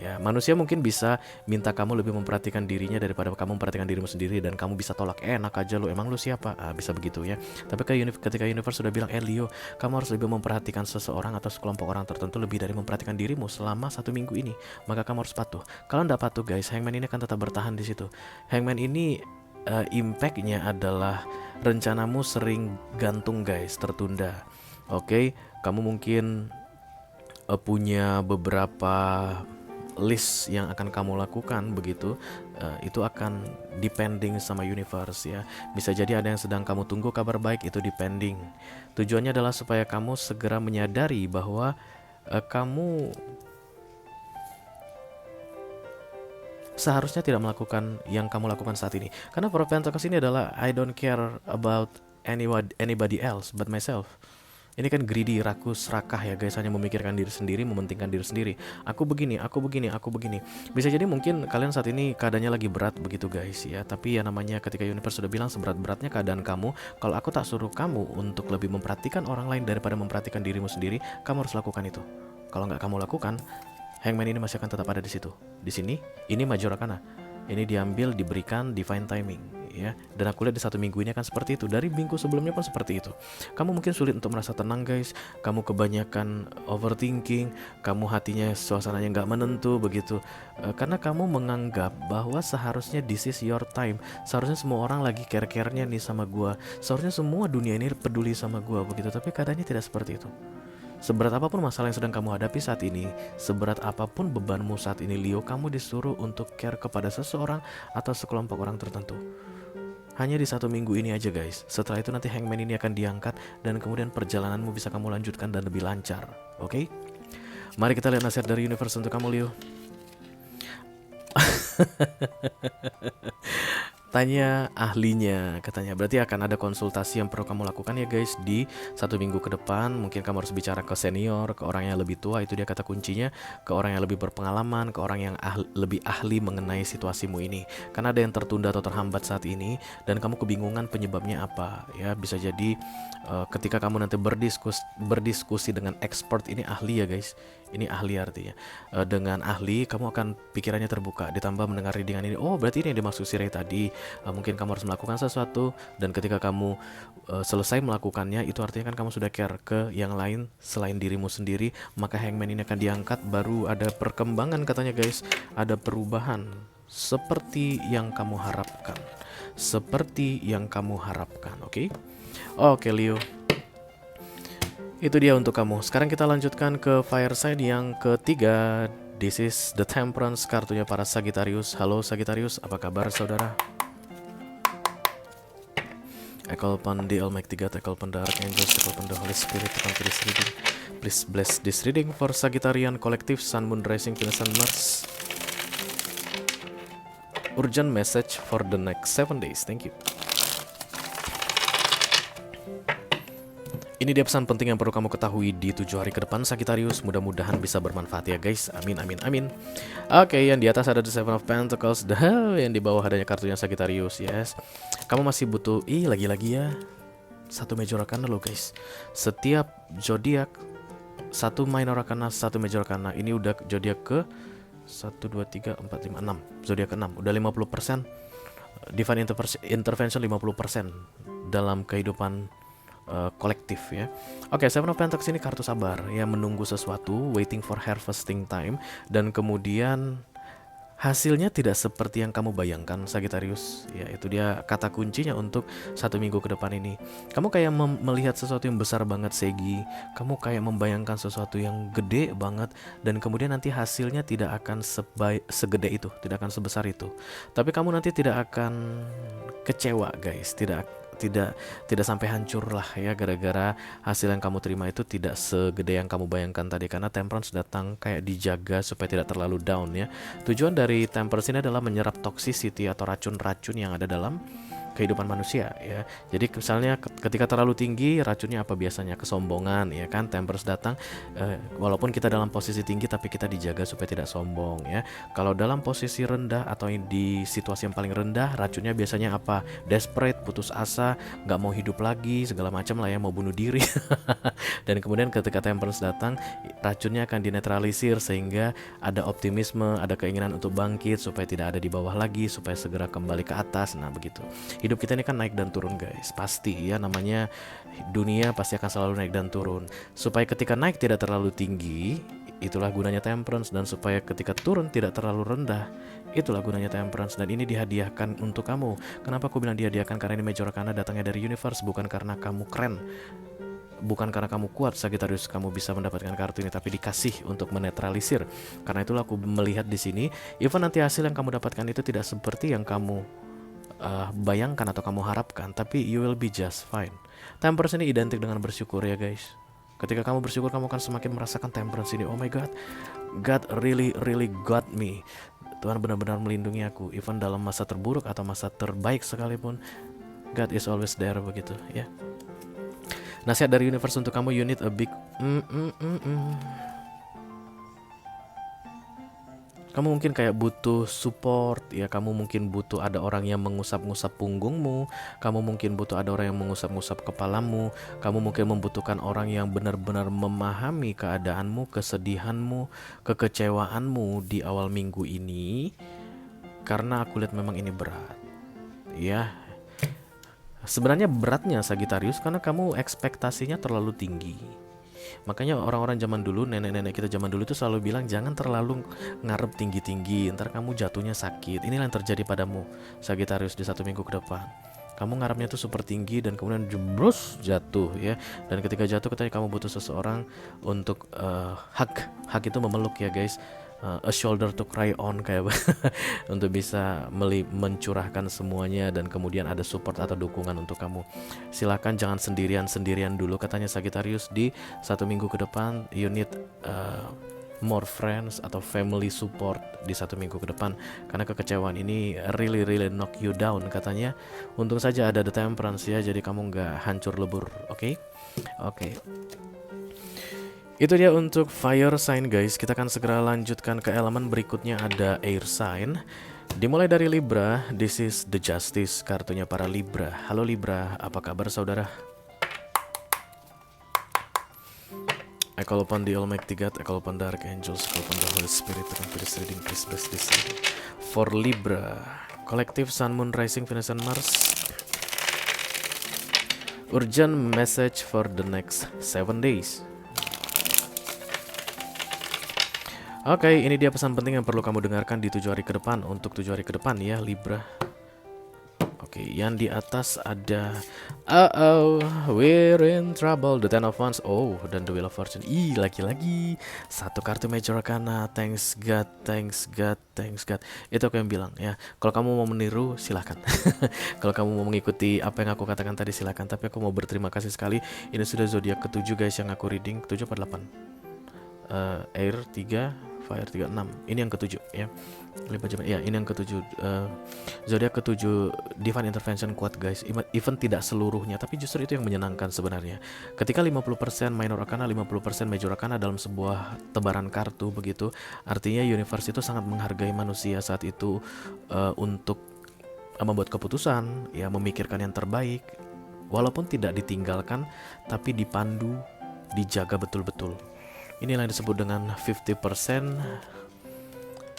Ya, manusia mungkin bisa minta kamu lebih memperhatikan dirinya daripada kamu memperhatikan dirimu sendiri, dan kamu bisa tolak, enak aja lu, emang lu siapa? Bisa begitu ya. Tapi ketika universe sudah bilang, Leo, kamu harus lebih memperhatikan seseorang atau sekelompok orang tertentu lebih dari memperhatikan dirimu selama 1 minggu ini, maka kamu harus patuh. Kalau nggak patuh guys, Hangman ini akan tetap bertahan di situ. Hangman ini impactnya adalah rencanamu sering gantung guys, tertunda. Oke, kamu mungkin punya beberapa list yang akan kamu lakukan begitu, itu akan depending sama universe ya. Bisa jadi ada yang sedang kamu tunggu kabar baik, itu depending. Tujuannya adalah supaya kamu segera menyadari bahwa kamu seharusnya tidak melakukan yang kamu lakukan saat ini. Karena Four of Pentacles ini adalah I don't care about anybody else but myself. Ini kan greedy, rakus, serakah ya guys, hanya memikirkan diri sendiri, mementingkan diri sendiri. Aku begini, aku begini, aku begini. Bisa jadi mungkin kalian saat ini keadaannya lagi berat begitu guys ya. Tapi ya namanya ketika universe sudah bilang seberat-beratnya keadaan kamu, kalau aku tak suruh kamu untuk lebih memperhatikan orang lain daripada memperhatikan dirimu sendiri, kamu harus lakukan itu. Kalau nggak kamu lakukan, Hangman ini masih akan tetap ada di situ. Di sini, ini Major Arcana. ini diambil, diberikan divine timing ya. Dan aku lihat di 1 minggu ini akan seperti itu. Dari minggu sebelumnya pun seperti itu. Kamu mungkin sulit untuk merasa tenang guys. Kamu kebanyakan overthinking. Kamu hatinya suasananya nggak menentu begitu. Karena kamu menganggap bahwa seharusnya this is your time. Seharusnya semua orang lagi care-care-nya nih sama gua. Seharusnya semua dunia ini peduli sama gua begitu. Tapi keadaannya tidak seperti itu. Seberat apapun masalah yang sedang kamu hadapi saat ini, seberat apapun bebanmu saat ini Leo, kamu disuruh untuk care kepada seseorang atau sekelompok orang tertentu. Hanya di 1 minggu ini aja guys. Setelah itu nanti hangman ini akan diangkat dan kemudian perjalananmu bisa kamu lanjutkan dan lebih lancar. Oke? Mari kita lihat nasihat dari universe untuk kamu Leo. Tanya ahlinya, katanya. Berarti akan ada konsultasi yang perlu kamu lakukan ya guys di 1 minggu ke depan. Mungkin kamu harus bicara ke senior, ke orang yang lebih tua, itu dia kata kuncinya. Ke orang yang lebih berpengalaman, ke orang yang lebih ahli mengenai situasimu ini. Karena ada yang tertunda atau terhambat saat ini dan kamu kebingungan penyebabnya apa. Ya bisa jadi ketika kamu nanti berdiskusi dengan expert, ini ahli ya guys. Ini ahli artinya. Dengan ahli kamu akan pikirannya terbuka. Ditambah mendengar readingan ini, oh berarti ini yang dimaksud si Ray tadi. Mungkin kamu harus melakukan sesuatu. Dan ketika kamu selesai melakukannya, itu artinya kan kamu sudah care ke yang lain selain dirimu sendiri. Maka hangman ini akan diangkat. Baru ada perkembangan katanya guys. Ada perubahan seperti yang kamu harapkan. Seperti yang kamu harapkan. Oke? Oke Leo, itu dia untuk kamu. Sekarang kita lanjutkan ke fireside yang ketiga. This is the Temperance, kartunya para Sagittarius. Halo Sagittarius, apa kabar saudara? I call upon the Almighty God, I call upon the Archangels, I call upon the Holy Spirit to come to this reading. Please bless this reading for Sagittarian Collective, Sun, Moon, Rising, Venus, and Mars. Urgent message for the next 7 days. Thank you. Ini dia pesan penting yang perlu kamu ketahui di 7 hari ke depan Sagittarius. Mudah-mudahan bisa bermanfaat ya guys. Amin, amin, amin. Oke, yang di atas ada The Seven of Pentacles. Yang di bawah adanya kartunya Sagittarius. Yes. Kamu masih butuh, lagi-lagi ya, 1 major arcana loh guys. Setiap zodiak 1 minor arcana, 1 major arcana. Ini udah zodiak ke 1, 2, 3, 4, 5, 6. Zodiak ke-6. Udah 50%. Divine intervention 50% dalam kehidupan kolektif ya. Oke, Seven of Pentacles ini kartu sabar ya, menunggu sesuatu, waiting for harvesting time, dan kemudian hasilnya tidak seperti yang kamu bayangkan Sagittarius. Ya, itu dia kata kuncinya untuk 1 minggu ke depan ini. Kamu kayak melihat sesuatu yang besar banget Segi. Kamu kayak membayangkan sesuatu yang gede banget dan kemudian nanti hasilnya tidak akan segede itu, tidak akan sebesar itu. Tapi kamu nanti tidak akan kecewa guys, tidak sampai hancur lah ya gara-gara hasil yang kamu terima itu tidak segede yang kamu bayangkan tadi, karena Temperance datang kayak dijaga supaya tidak terlalu down ya. Tujuan dari Temperance ini adalah menyerap toxicity atau racun-racun yang ada dalam kehidupan manusia ya. Jadi misalnya ketika terlalu tinggi racunnya apa biasanya? Kesombongan ya kan. Temperance datang walaupun kita dalam posisi tinggi tapi kita dijaga supaya tidak sombong ya. Kalau dalam posisi rendah atau di situasi yang paling rendah, racunnya biasanya apa? Desperate, putus asa, nggak mau hidup lagi, segala macam lah ya, mau bunuh diri. Dan kemudian ketika Temperance datang, racunnya akan dinetralisir sehingga ada optimisme, ada keinginan untuk bangkit supaya tidak ada di bawah lagi, supaya segera kembali ke atas. Nah begitu. Hidup kita ini kan naik dan turun guys, pasti ya, namanya dunia pasti akan selalu naik dan turun. Supaya ketika naik tidak terlalu tinggi, itulah gunanya Temperance, dan supaya ketika turun tidak terlalu rendah, itulah gunanya Temperance. Dan ini dihadiahkan untuk kamu. Kenapa aku bilang dihadiahkan? Karena ini major arcana datangnya dari universe, bukan karena kamu keren, bukan karena kamu kuat Sagittarius kamu bisa mendapatkan kartu ini, tapi dikasih untuk menetralisir. Karena itulah aku melihat di sini, even nanti hasil yang kamu dapatkan itu tidak seperti yang kamu bayangkan atau kamu harapkan, tapi you will be just fine. Temperance ini identik dengan bersyukur ya guys. Ketika kamu bersyukur, kamu akan semakin merasakan Temperance ini. Oh my god, God really got me. Tuhan benar-benar melindungi aku, even dalam masa terburuk atau masa terbaik sekalipun, God is always there begitu ya. Nasihat dari universe untuk kamu, you need a big Kamu mungkin kayak butuh support ya, kamu mungkin butuh ada orang yang mengusap-ngusap punggungmu, kamu mungkin butuh ada orang yang mengusap-ngusap kepalamu, kamu mungkin membutuhkan orang yang benar-benar memahami keadaanmu, kesedihanmu, kekecewaanmu di awal minggu ini. karena aku lihat memang ini berat. Ya, sebenarnya beratnya Sagittarius karena kamu ekspektasinya terlalu tinggi. Makanya orang-orang zaman dulu, nenek-nenek kita zaman dulu itu selalu bilang jangan terlalu ngarep tinggi-tinggi, ntar kamu jatuhnya sakit. Inilah yang terjadi padamu Sagittarius di 1 minggu ke depan. Kamu ngarepnya tuh super tinggi dan kemudian jeblos jatuh ya. Dan ketika jatuh katanya kamu butuh seseorang untuk hug itu memeluk ya guys. A shoulder to cry on kayak untuk bisa mencurahkan semuanya dan kemudian ada support atau dukungan untuk kamu. Silakan jangan sendirian dulu katanya Sagittarius di 1 minggu ke depan. You need more friends atau family support di 1 minggu ke depan karena kekecewaan ini really knock you down katanya. Untung saja ada the temperance ya, jadi kamu nggak hancur lebur. Oke. Itu dia untuk fire sign guys. Kita akan segera lanjutkan ke elemen berikutnya, ada air sign. Dimulai dari Libra. This is the justice, kartunya para Libra. Halo Libra, apa kabar saudara? I call upon the Almighty God, I call upon the Archangels, I call upon the Holy Spirit, please reading, please bless this reading. For Libra, Collective Sun, Moon, Rising, Venus, and Mars. Urgent message for the next 7 days. Oke, ini dia pesan penting yang perlu kamu dengarkan di 7 hari ke depan. Untuk 7 hari ke depan ya Libra. Oke, yang di atas ada we're in trouble, the Ten of Wands, dan the Wheel of Fortune. Lagi-lagi satu kartu Major Arcana. Thanks God. Itu aku yang bilang ya. Kalau kamu mau meniru silahkan. Kalau kamu mau mengikuti apa yang aku katakan tadi silahkan. Tapi aku mau berterima kasih sekali. Ini sudah zodiak ke-7 guys yang aku reading. 7 atau 8? Air 3, Fire 3, 6. Ini yang ke-7 ya. Ya, ini yang ke-7. Zodiak ke-7 Divine Intervention kuat guys. Even tidak seluruhnya, tapi justru itu yang menyenangkan sebenarnya. Ketika 50% Minor Arcana, 50% Major Arcana dalam sebuah tebaran kartu begitu, artinya universe itu sangat menghargai manusia saat itu untuk membuat keputusan, ya memikirkan yang terbaik. Walaupun tidak ditinggalkan, tapi dipandu, dijaga betul-betul. Inilah yang disebut dengan 50%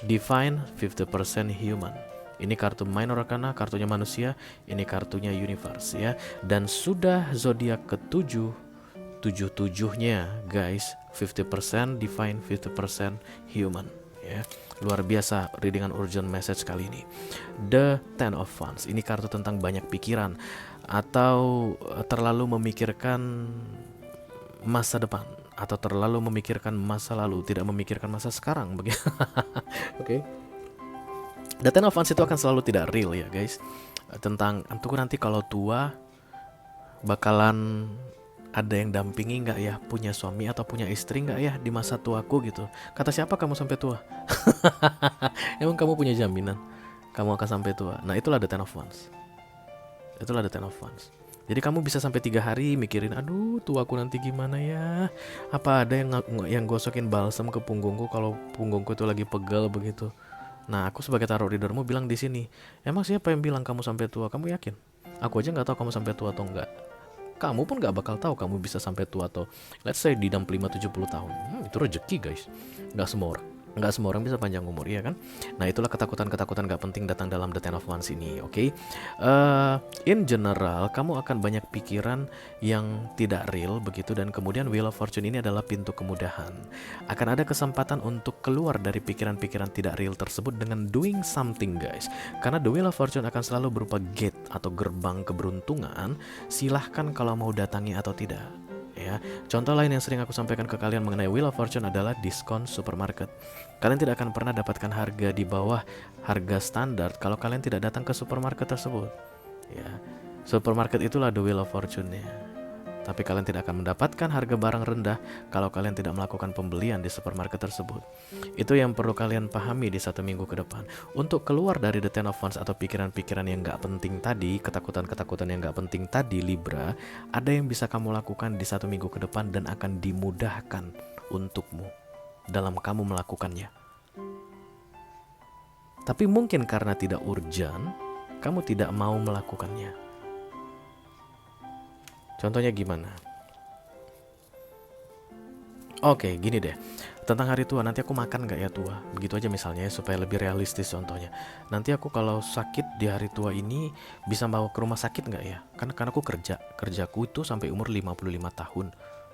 divine, 50% human. Ini kartu Minor Arcana, kartunya manusia, ini kartunya universe ya. Dan sudah zodiak ke-7, 7-7-nya guys, 50% divine, 50% human ya. Luar biasa readingan urgent message kali ini. The Ten of Wands, ini kartu tentang banyak pikiran atau terlalu memikirkan masa depan atau terlalu memikirkan masa lalu, tidak memikirkan masa sekarang begitu. Oke. The Ten of Wands itu akan selalu tidak real ya guys. Tentang antuku nanti kalau tua bakalan ada yang dampingi nggak ya, punya suami atau punya istri nggak ya di masa tuaku gitu. Kata siapa kamu sampai tua? Emang kamu punya jaminan kamu akan sampai tua? Nah itulah The Ten of Wands. Jadi kamu bisa sampai 3 hari mikirin, aduh tuaku nanti gimana ya? Apa ada yang gosokin balsam ke punggungku kalau punggungku itu lagi pegal begitu? Nah aku sebagai tarot readermu bilang di sini, emang siapa yang bilang kamu sampai tua? Kamu yakin? Aku aja nggak tahu kamu sampai tua atau enggak. Kamu pun nggak bakal tahu kamu bisa sampai tua atau let's say di 65-70 tahun. Itu rezeki guys. Nggak semua orang bisa panjang umur, ya kan? Nah itulah ketakutan gak penting datang dalam The Ten of Wands ini, oke? In general, kamu akan banyak pikiran yang tidak real begitu, dan kemudian Wheel of Fortune ini adalah pintu kemudahan. Akan ada kesempatan untuk keluar dari pikiran-pikiran tidak real tersebut dengan doing something guys. Karena The Wheel of Fortune akan selalu berupa gate atau gerbang keberuntungan. Silahkan kalau mau datangi atau tidak. Ya, contoh lain yang sering aku sampaikan ke kalian mengenai Wheel of Fortune adalah diskon supermarket. Kalian tidak akan pernah dapatkan harga di bawah harga standar kalau kalian tidak datang ke supermarket tersebut. Ya, supermarket itulah The Wheel of Fortune-nya. Tapi kalian tidak akan mendapatkan harga barang rendah kalau kalian tidak melakukan pembelian di supermarket tersebut. Itu yang perlu kalian pahami di 1 minggu ke depan. Untuk keluar dari The Ten of Wands atau pikiran-pikiran yang gak penting tadi, ketakutan-ketakutan yang gak penting tadi Libra, ada yang bisa kamu lakukan di 1 minggu ke depan dan akan dimudahkan untukmu dalam kamu melakukannya. Tapi mungkin karena tidak urgent, kamu tidak mau melakukannya. Contohnya gimana? Oke, gini deh. tentang hari tua, nanti aku makan nggak ya tua? Begitu aja misalnya ya, supaya lebih realistis contohnya. Nanti aku kalau sakit di hari tua ini bisa bawa ke rumah sakit nggak ya? Karena aku kerjaku itu sampai umur 55 tahun.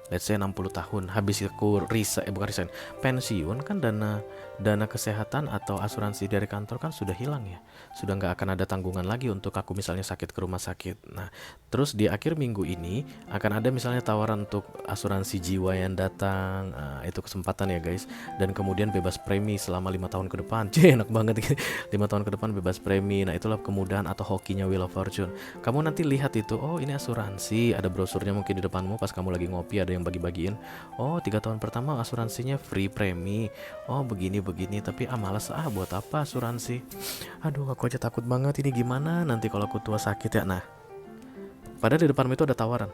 Let's say 60 tahun. Habis aku bukan resign, pensiun kan dana kesehatan atau asuransi dari kantor kan sudah hilang ya. Sudah nggak akan ada tanggungan lagi untuk aku misalnya sakit ke rumah sakit. Nah, terus di akhir minggu ini akan ada misalnya tawaran untuk asuransi jiwa yang datang. Nah, itu kesempatan ya guys. Dan kemudian bebas premi selama 5 tahun ke depan. Cih, enak banget. 5 tahun ke depan bebas premi. Nah, itulah kemudahan atau hokinya Wheel of Fortune. Kamu nanti lihat itu, oh ini asuransi, ada brosurnya mungkin di depanmu pas kamu lagi ngopi, ada yang bagi-bagiin. Oh 3 tahun pertama asuransinya free premi. Oh begini, tapi malas buat apa asuransi. Aduh, aku aja takut banget, ini gimana nanti kalau aku tua sakit ya. Nah, padahal di depanmu itu ada tawaran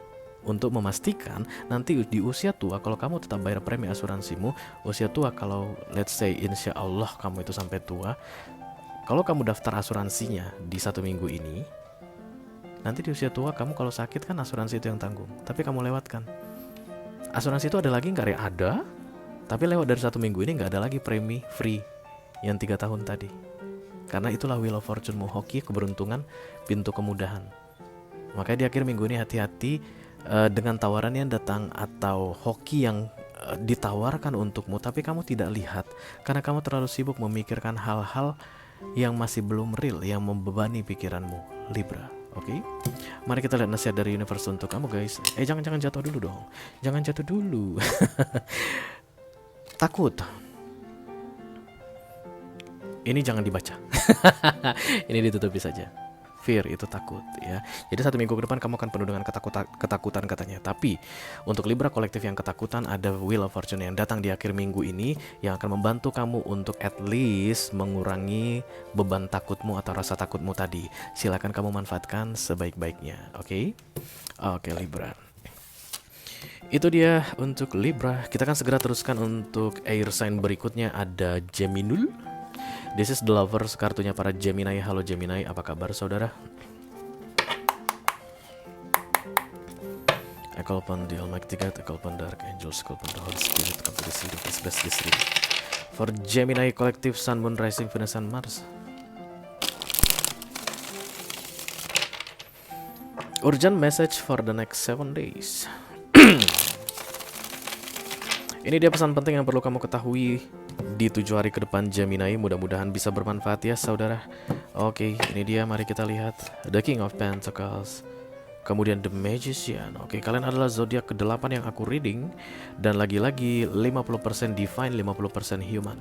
untuk memastikan nanti di usia tua kalau kamu tetap bayar premi asuransimu, usia tua kalau let's say insya Allah kamu itu sampai tua, kalau kamu daftar asuransinya di 1 minggu ini, nanti di usia tua kamu kalau sakit kan asuransi itu yang tanggung, tapi kamu lewatkan. Asuransi itu ada lagi nggak ya? Ada, tapi lewat dari 1 minggu ini nggak ada lagi premi free yang 3 tahun tadi. Karena itulah Wheel of Fortune-mu, hoki, keberuntungan, pintu kemudahan. Makanya di akhir minggu ini hati-hati dengan tawaran yang datang atau hoki yang ditawarkan untukmu, tapi kamu tidak lihat karena kamu terlalu sibuk memikirkan hal-hal yang masih belum real, yang membebani pikiranmu, Libra. Oke, mari kita lihat nasihat dari universe untuk kamu guys. Jangan jatuh dulu dong, jangan jatuh dulu. Takut, ini jangan dibaca. Ini ditutupi saja. Fear itu takut ya. Jadi 1 minggu ke depan kamu akan penuh dengan ketakutan katanya. Tapi untuk Libra kolektif yang ketakutan, ada Wheel of Fortune yang datang di akhir minggu ini yang akan membantu kamu untuk at least mengurangi beban takutmu atau rasa takutmu tadi. Silakan kamu manfaatkan sebaik-baiknya. Oke, Libra. Itu dia untuk Libra. Kita akan segera teruskan untuk air sign berikutnya, ada Geminul. This is the lovers, kartunya para Gemini. Halo Gemini, apa kabar saudara? I call upon the Almighty God, I call upon the Archangels, I call upon the Holy Spirit, come to this reading, please bless this reading. For Gemini collective, Sun, Moon, Rising, Venus, and Mars. Urgent message for the next 7 days. Ini dia pesan penting yang perlu kamu ketahui di 7 hari ke depan Gemini. Mudah-mudahan bisa bermanfaat ya saudara. Oke, ini dia, mari kita lihat The King of Pentacles, kemudian The Magician. Oke, kalian adalah zodiak ke-8 yang aku reading. Dan lagi-lagi 50% divine, 50% human.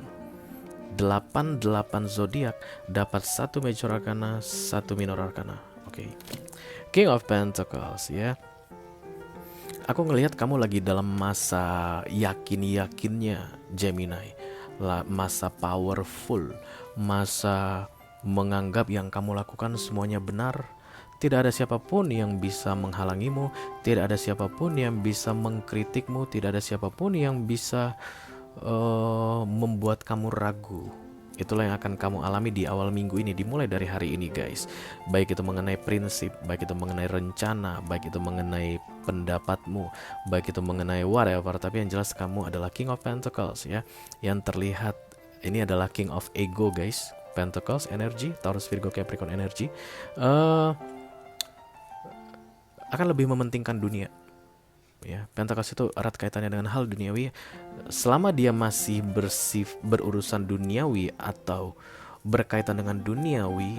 88 zodiak dapat 1 major arcana, 1 minor arcana. Oke, King of Pentacles ya. Aku ngelihat kamu lagi dalam masa yakin-yakinnya Gemini, masa powerful, masa menganggap yang kamu lakukan semuanya benar. Tidak ada siapapun yang bisa menghalangimu, tidak ada siapapun yang bisa mengkritikmu, tidak ada siapapun yang bisa membuat kamu ragu. Itulah yang akan kamu alami di awal minggu ini, dimulai dari hari ini guys. Baik itu mengenai prinsip, baik itu mengenai rencana, baik itu mengenai pendapatmu, baik itu mengenai whatever. Tapi yang jelas kamu adalah King of Pentacles ya. Yang terlihat ini adalah King of Ego guys. Pentacles energy, Taurus, Virgo, Capricorn energy akan lebih mementingkan dunia ya. Pentacles itu erat kaitannya dengan hal duniawi. Selama dia masih berurusan duniawi atau berkaitan dengan duniawi,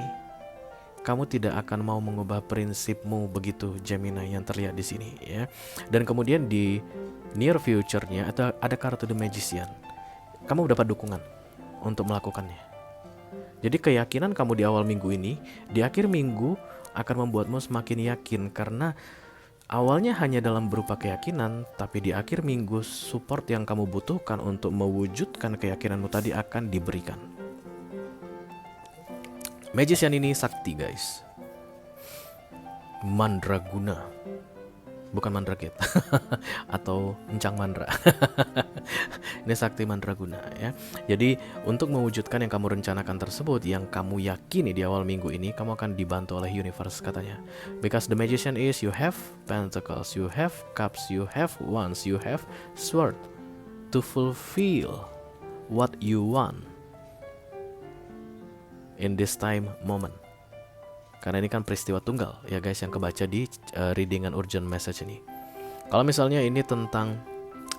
kamu tidak akan mau mengubah prinsipmu, begitu Gemini yang terlihat di sini ya. Dan kemudian di near future-nya ada kartu The Magician. Kamu dapat dukungan untuk melakukannya. Jadi keyakinan kamu di awal minggu ini, di akhir minggu akan membuatmu semakin yakin, karena awalnya hanya dalam berupa keyakinan, tapi di akhir minggu support yang kamu butuhkan untuk mewujudkan keyakinanmu tadi akan diberikan. Magician ini sakti guys, mandraguna, bukan mandraget atau encang mandra. Ini sakti mandraguna ya. Jadi untuk mewujudkan yang kamu rencanakan tersebut, yang kamu yakini di awal minggu ini, kamu akan dibantu oleh universe katanya. Because the magician is, you have pentacles, you have cups, you have wands, you have sword to fulfill what you want in this time moment. Karena ini kan peristiwa tunggal ya guys yang kebaca di readingan urgent message ini. Kalau misalnya ini tentang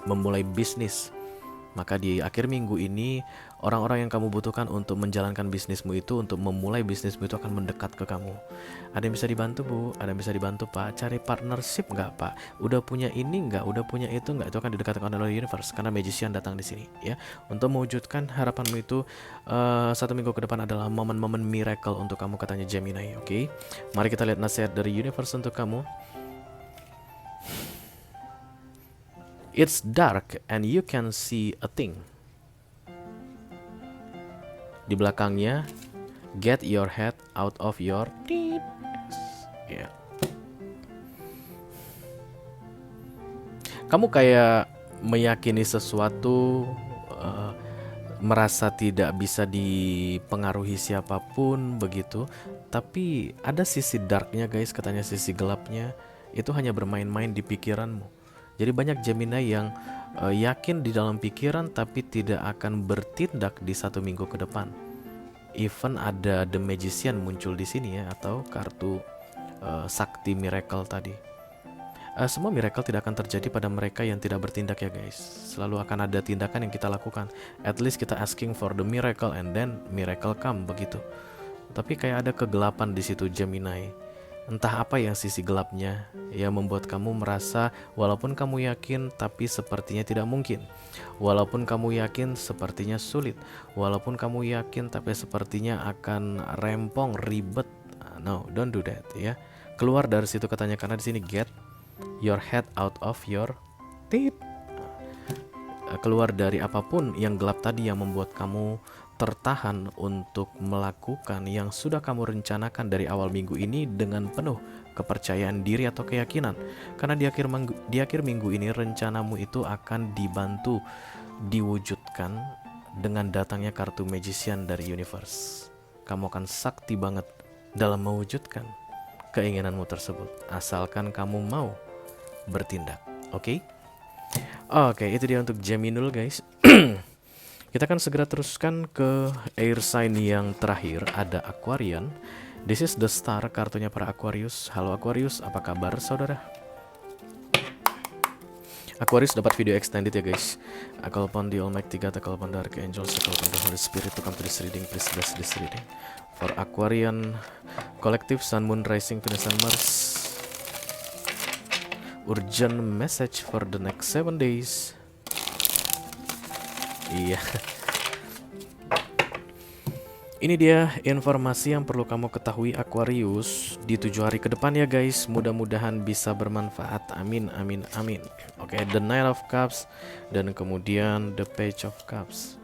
memulai bisnis, maka di akhir minggu ini orang-orang yang kamu butuhkan untuk menjalankan bisnismu itu, untuk memulai bisnismu itu akan mendekat ke kamu. Ada yang bisa dibantu bu, ada yang bisa dibantu pak, cari partnership nggak pak, udah punya ini nggak, udah punya itu nggak, itu akan didekatkan oleh universe karena magician datang di sini ya, untuk mewujudkan harapanmu itu. 1 minggu ke depan adalah momen-momen miracle untuk kamu katanya Gemini. Oke, mari kita lihat nasihat dari universe untuk kamu. It's dark and you can see a thing. Di belakangnya, get your head out of your teeth. Yeah. Kamu kayak meyakini sesuatu, merasa tidak bisa dipengaruhi siapapun begitu. Tapi ada sisi darknya guys, katanya sisi gelapnya itu hanya bermain-main di pikiranmu. Jadi banyak Gemini yang yakin di dalam pikiran tapi tidak akan bertindak di 1 minggu ke depan. Even ada The Magician muncul di sini ya, atau kartu sakti miracle tadi. Semua miracle tidak akan terjadi pada mereka yang tidak bertindak ya guys. Selalu akan ada tindakan yang kita lakukan. At least kita asking for the miracle and then miracle come begitu. Tapi kayak ada kegelapan di situ Gemini. Entah apa yang sisi gelapnya yang membuat kamu merasa walaupun kamu yakin tapi sepertinya tidak mungkin. Walaupun kamu yakin sepertinya sulit. Walaupun kamu yakin tapi sepertinya akan rempong, ribet. No, don't do that ya. Keluar dari situ katanya, karena di sini get your head out of your teeth. Keluar dari apapun yang gelap tadi yang membuat kamu tertahan untuk melakukan yang sudah kamu rencanakan dari awal minggu ini dengan penuh kepercayaan diri atau keyakinan. Karena di akhir minggu ini rencanamu itu akan dibantu diwujudkan dengan datangnya kartu magician dari universe. Kamu akan sakti banget dalam mewujudkan keinginanmu tersebut, asalkan kamu mau bertindak. Oke, itu dia untuk Geminul guys. Kita akan segera teruskan ke air sign yang terakhir, ada Aquarian. This is the star, kartunya para Aquarius. Halo Aquarius, apa kabar saudara? Aquarius dapat video extended ya guys. I call upon the Almighty God, I call upon the Archangels, I call upon the Holy Spirit to come to this reading. Please bless this reading for Aquarian Collective, Sun, Moon, Rising, Venus, and Mars. Urgent message for the next 7 days. Iya. Ini dia informasi yang perlu kamu ketahui Aquarius di 7 hari ke depan ya guys. Mudah-mudahan bisa bermanfaat. Amin, amin, amin. Oke, the Knight of Cups dan kemudian the Page of Cups.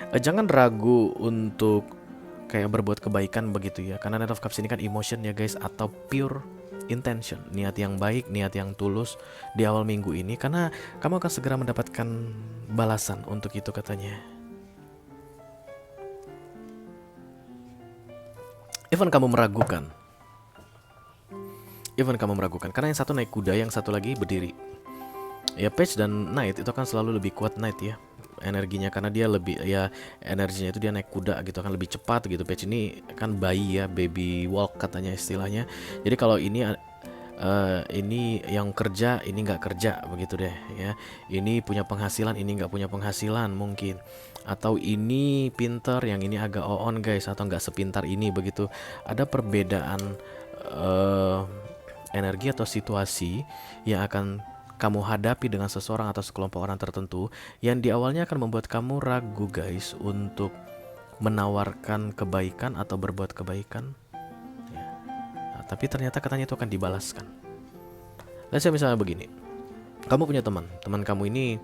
Jangan ragu untuk kayak berbuat kebaikan begitu ya. Karena Knight of Cups ini kan emotion ya guys, atau pure intention, niat yang baik, niat yang tulus di awal minggu ini, karena kamu akan segera mendapatkan balasan untuk itu katanya. Even kamu meragukan, karena yang satu naik kuda, yang satu lagi berdiri. Ya Page dan Knight itu kan selalu lebih kuat Knight ya energinya, karena dia lebih ya energinya itu dia naik kuda gitu kan, lebih cepat gitu. Page ini kan bayi ya, baby walk katanya istilahnya. Jadi kalau ini yang kerja, ini nggak kerja begitu deh ya. Ini punya penghasilan, ini nggak punya penghasilan mungkin. Atau ini pinter, yang ini agak on guys, atau nggak sepintar ini begitu. Ada perbedaan energi atau situasi yang akan kamu hadapi dengan seseorang atau sekelompok orang tertentu yang di awalnya akan membuat kamu ragu guys untuk menawarkan kebaikan atau berbuat kebaikan ya. Nah, tapi ternyata katanya itu akan dibalaskan. Let's say misalnya begini, kamu punya teman kamu ini,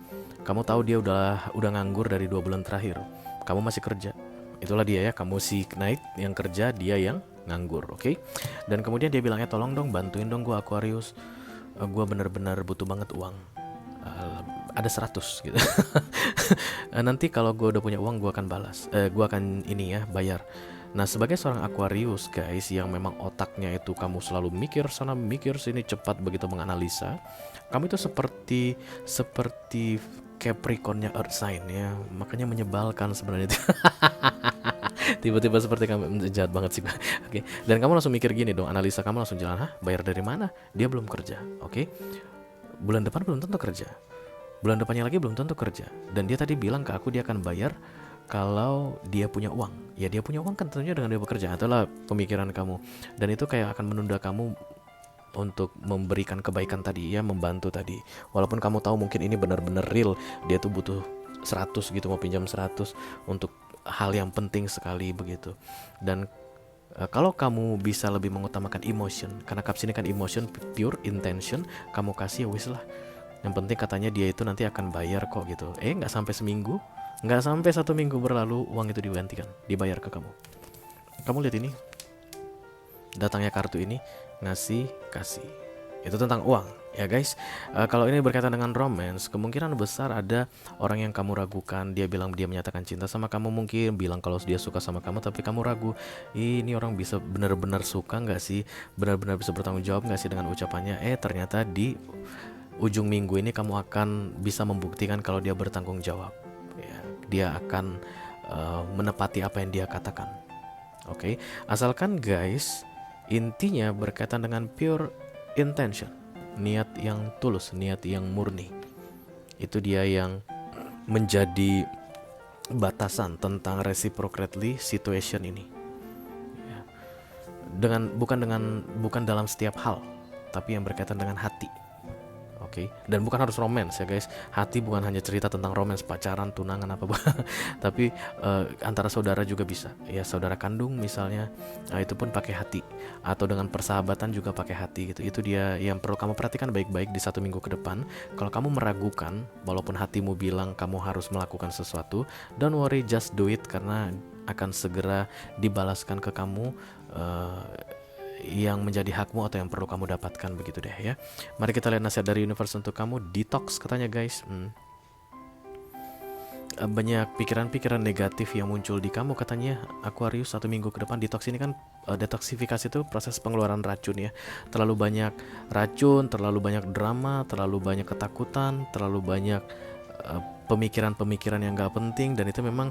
kamu tahu dia udah nganggur dari 2 bulan terakhir, kamu masih kerja. Itulah dia ya, kamu si Knight yang kerja, dia yang nganggur, oke? Dan kemudian dia bilangnya, tolong dong bantuin dong gue Aquarius, gue bener-bener butuh banget uang, ada 100 gitu. Nanti kalau gue udah punya uang gue akan balas, gue akan ini ya bayar. Nah, sebagai seorang Aquarius guys, yang memang otaknya itu kamu selalu mikir sana mikir sini, cepat begitu menganalisa, kamu itu seperti Capricornnya Earth sign ya, makanya menyebalkan sebenarnya. Tiba-tiba seperti kamu, jahat banget sih. Oke, dan kamu langsung mikir gini dong, analisa kamu langsung jalan, hah, bayar dari mana? Dia belum kerja, oke? Bulan depan belum tentu kerja, bulan depannya lagi belum tentu kerja, dan dia tadi bilang ke aku dia akan bayar kalau dia punya uang. Ya dia punya uang kan tentunya dengan dia bekerja. Itulah pemikiran kamu, dan itu kayak akan menunda kamu untuk memberikan kebaikan tadi ya, membantu tadi. Walaupun kamu tahu mungkin ini benar-benar real, dia tuh butuh 100 gitu, mau pinjam 100 untuk hal yang penting sekali begitu. Dan kalau kamu bisa lebih mengutamakan emotion, karena caps ini kan emotion, pure intention, kamu kasih wis lah. Yang penting katanya dia itu nanti akan bayar kok gitu. Nggak sampai seminggu, nggak sampai 1 minggu berlalu, uang itu digantikan, dibayar ke kamu. Kamu lihat ini, datangnya kartu ini, ngasih kasih, itu tentang uang ya guys. Kalau ini berkaitan dengan romance, kemungkinan besar ada orang yang kamu ragukan. Dia bilang dia menyatakan cinta sama kamu, mungkin bilang kalau dia suka sama kamu, tapi kamu ragu, ini orang bisa benar-benar suka nggak sih, benar-benar bisa bertanggung jawab nggak sih dengan ucapannya. Ternyata di ujung minggu ini kamu akan bisa membuktikan kalau dia bertanggung jawab ya. Dia akan menepati apa yang dia katakan. Oke, asalkan guys, intinya berkaitan dengan pure intention, niat yang tulus, niat yang murni. Itu dia yang menjadi batasan tentang reciprocally situation ini. Ya. Bukan dalam setiap hal, tapi yang berkaitan dengan hati. Oke, dan bukan harus romance ya guys. Hati bukan hanya cerita tentang romance, pacaran, tunangan apa tapi antara saudara juga bisa. Ya saudara kandung misalnya, itu pun pakai hati. Atau dengan persahabatan juga pakai hati gitu. Itu dia yang perlu kamu perhatikan baik-baik di 1 minggu ke depan. Kalau kamu meragukan, walaupun hatimu bilang kamu harus melakukan sesuatu, don't worry, just do it, karena akan segera dibalaskan ke kamu yang menjadi hakmu atau yang perlu kamu dapatkan begitu deh ya. Mari kita lihat nasihat dari universe untuk kamu. Detox katanya guys. Banyak pikiran-pikiran negatif yang muncul di kamu katanya Aquarius 1 minggu ke depan. Detox ini kan detoksifikasi itu proses pengeluaran racun ya. Terlalu banyak racun, terlalu banyak drama, terlalu banyak ketakutan, terlalu banyak pemikiran-pemikiran yang gak penting, dan itu memang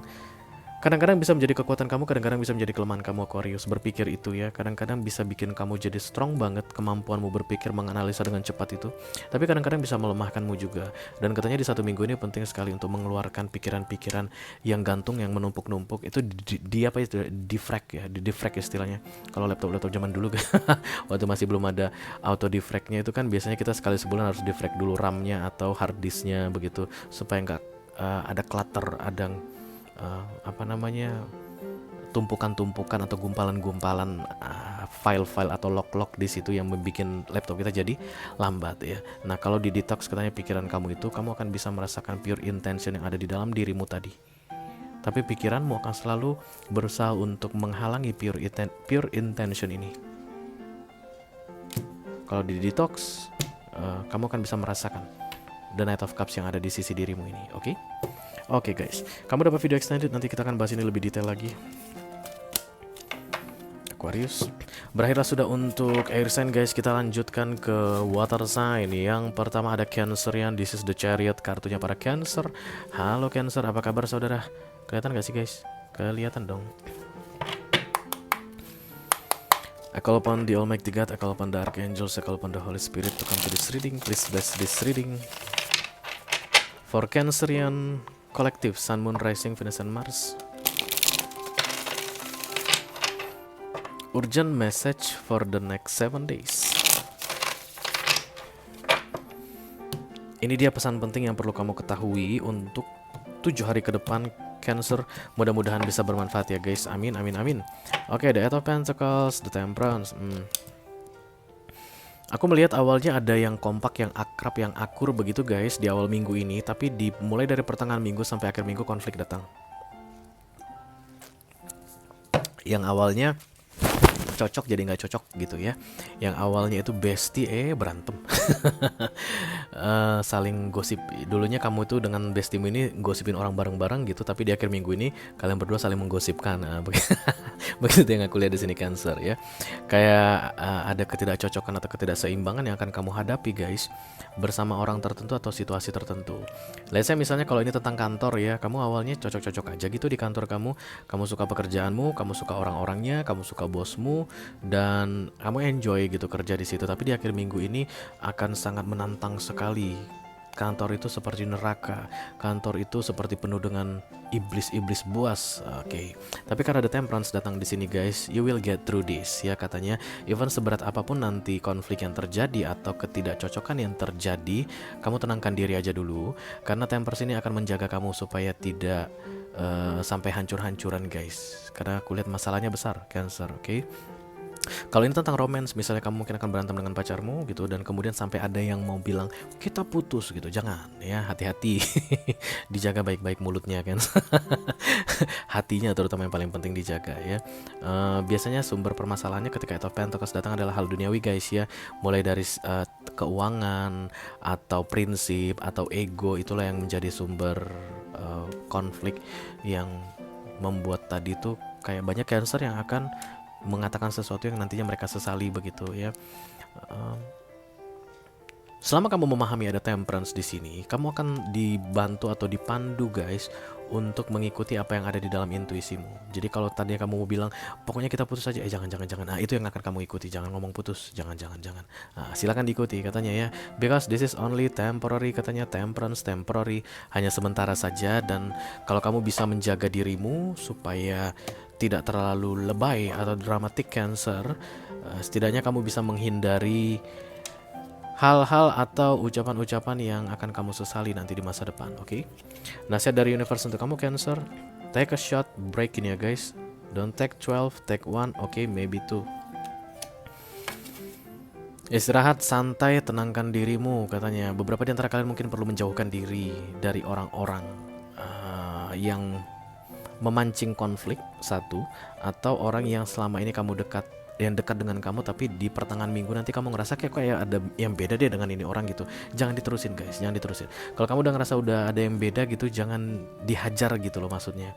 kadang-kadang bisa menjadi kekuatan kamu, kadang-kadang bisa menjadi kelemahan kamu Aquarius. Berpikir itu ya, kadang-kadang bisa bikin kamu jadi strong banget, kemampuanmu berpikir, menganalisa dengan cepat itu. Tapi kadang-kadang bisa melemahkanmu juga. Dan katanya di 1 minggu ini penting sekali untuk mengeluarkan pikiran-pikiran yang gantung, yang menumpuk-numpuk. Itu defrag ya, defrag istilahnya. Kalau laptop zaman dulu waktu masih belum ada auto defragnya, itu kan biasanya kita sekali sebulan harus defrag dulu RAM-nya atau hard disk-nya begitu, supaya nggak ada clutter, ada tumpukan-tumpukan atau gumpalan-gumpalan file-file atau log-log di situ yang membuat laptop kita jadi lambat ya. Nah, kalau di detox katanya pikiran kamu itu, kamu akan bisa merasakan pure intention yang ada di dalam dirimu tadi. Tapi pikiranmu akan selalu berusaha untuk menghalangi pure intention ini. Kalau di detox, kamu akan bisa merasakan the Knight of Cups yang ada di sisi dirimu ini, oke? Oke guys, kamu dapat video extended, nanti kita akan bahas ini lebih detail lagi. Aquarius, berakhirlah sudah untuk air sign guys. Kita lanjutkan ke water sign. Yang pertama ada Cancerian, this is the Chariot, kartunya para Cancer. Halo Cancer, apa kabar saudara? Kelihatan gak sih guys? Kelihatan dong. I call upon the Almighty God, I call upon the Archangels, I call upon the Holy Spirit to come to this reading. Please bless this reading for Cancerian Collective, Sun, Moon, Rising, Venus, and Mars. Urgent message for the next 7 days. Ini dia pesan penting yang perlu kamu ketahui untuk 7 hari ke depan Cancer. Mudah-mudahan bisa bermanfaat ya guys. Amin, amin, amin. Oke, the Eight of Pentacles, the Temperance. Aku melihat awalnya ada yang kompak, yang akrab, yang akur begitu guys di awal minggu ini. Tapi mulai dari pertengahan minggu sampai akhir minggu konflik datang. Yang awalnya cocok jadi nggak cocok gitu ya. Yang awalnya itu bestie berantem. Saling gosip. Dulunya kamu itu dengan bestimu ini gosipin orang bareng-bareng gitu, tapi di akhir minggu ini kalian berdua saling menggosipkan. Begitu yang aku lihat di sini Cancer ya. Kayak ada ketidakcocokan atau ketidakseimbangan yang akan kamu hadapi guys bersama orang tertentu atau situasi tertentu. Let's say misalnya kalau ini tentang kantor ya, kamu awalnya cocok-cocok aja gitu di kantor kamu suka pekerjaanmu, kamu suka orang-orangnya, kamu suka bosmu, dan kamu enjoy gitu kerja di situ. Tapi di akhir minggu ini akan sangat menantang sekali. Kantor itu seperti neraka, kantor itu seperti penuh dengan iblis-iblis buas. Oke. Tapi karena ada Temperance datang di sini guys, you will get through this ya katanya. Even seberat apapun nanti konflik yang terjadi atau ketidakcocokan yang terjadi, kamu tenangkan diri aja dulu, karena Temperance ini akan menjaga kamu supaya tidak sampai hancur-hancuran guys. Karena aku lihat masalahnya besar Cancer, oke? Kalau ini tentang romance, misalnya kamu mungkin akan berantem dengan pacarmu gitu, dan kemudian sampai ada yang mau bilang kita putus gitu, jangan ya, hati-hati. Dijaga baik-baik mulutnya kan. Hatinya terutama yang paling penting dijaga ya. Biasanya sumber permasalahannya ketika Eight of Pentacles datang adalah hal duniawi guys ya, mulai dari keuangan atau prinsip atau ego, itulah yang menjadi sumber konflik yang membuat tadi tuh kayak banyak Cancer yang akan mengatakan sesuatu yang nantinya mereka sesali begitu ya. Selama kamu memahami ada Temperance di sini, kamu akan dibantu atau dipandu guys untuk mengikuti apa yang ada di dalam intuisimu. Jadi kalau tadinya kamu mau bilang pokoknya kita putus aja, jangan. Nah, itu yang akan kamu ikuti. Jangan ngomong putus, jangan. Nah, silakan diikuti katanya ya. Because this is only temporary katanya, Temperance temporary, hanya sementara saja. Dan kalau kamu bisa menjaga dirimu supaya tidak terlalu lebay atau dramatik Cancer, setidaknya kamu bisa menghindari hal-hal atau ucapan-ucapan yang akan kamu sesali nanti di masa depan, oke? Nasihat dari universe untuk kamu Cancer, take a shot break ini ya guys. Don't take 12, take 1, oke, maybe 2. Istirahat, santai, tenangkan dirimu katanya. Beberapa di antara kalian mungkin perlu menjauhkan diri dari orang-orang yang memancing konflik satu, atau orang yang selama ini kamu dekat dengan kamu, tapi di pertengahan minggu nanti kamu ngerasa kayak ada yang beda deh dengan ini orang gitu. Jangan diterusin guys, jangan diterusin. Kalau kamu udah ngerasa udah ada yang beda gitu, jangan dihajar gitu loh maksudnya.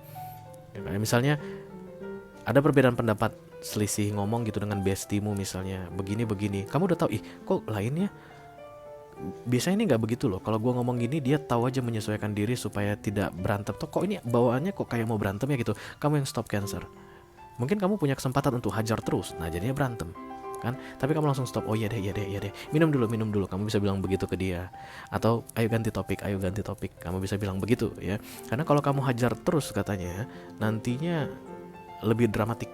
Kayak misalnya ada perbedaan pendapat, selisih ngomong gitu dengan bestimu misalnya, begini, kamu udah tahu, kok lainnya biasanya ini nggak begitu loh. Kalau gue ngomong gini, dia tahu aja menyesuaikan diri supaya tidak berantem. Tuh kok ini bawaannya kok kayak mau berantem ya gitu. Kamu yang stop Cancer. Mungkin kamu punya kesempatan untuk hajar terus, nah jadinya berantem kan. Tapi kamu langsung stop. Oh iya deh. Minum dulu. Kamu bisa bilang begitu ke dia. Atau ayo ganti topik. Kamu bisa bilang begitu ya. Karena kalau kamu hajar terus katanya, nantinya lebih dramatik.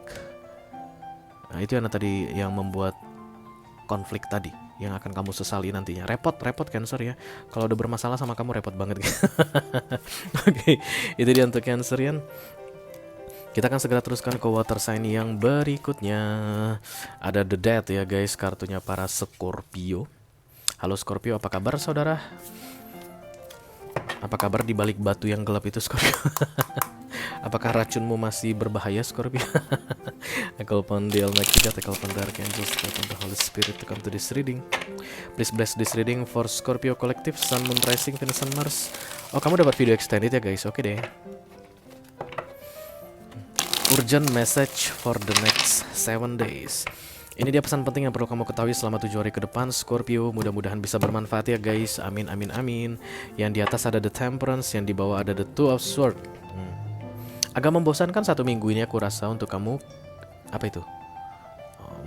Nah itu yang tadi yang membuat konflik tadi, yang akan kamu sesali nantinya. Repot Cancer ya. Kalau udah bermasalah sama kamu repot banget. Oke, itu dia untuk Cancerian. Kita akan segera teruskan ke water sign yang berikutnya. Ada The Death ya guys, kartunya para Scorpio. Halo Scorpio, apa kabar saudara? Apa kabar di balik batu yang gelap itu Scorpio? Apakah racunmu masih berbahaya Scorpio? I call upon the Almighty God, I call upon the Archangels, I call upon the Holy Spirit to come to this reading. Please bless this reading for Scorpio Collective, Sun, Moon, Rising, Venus, and Mars. Oh, kamu dapat video extended ya guys, oke deh. Urgent message for the next 7 days. Ini dia pesan penting yang perlu kamu ketahui selama 7 hari ke depan Scorpio. Mudah-mudahan bisa bermanfaat ya guys. Amin. Yang di atas ada The Temperance, yang di bawah ada The Two of Swords. Agak membosankan 1 minggu ini aku rasa untuk kamu. Apa itu?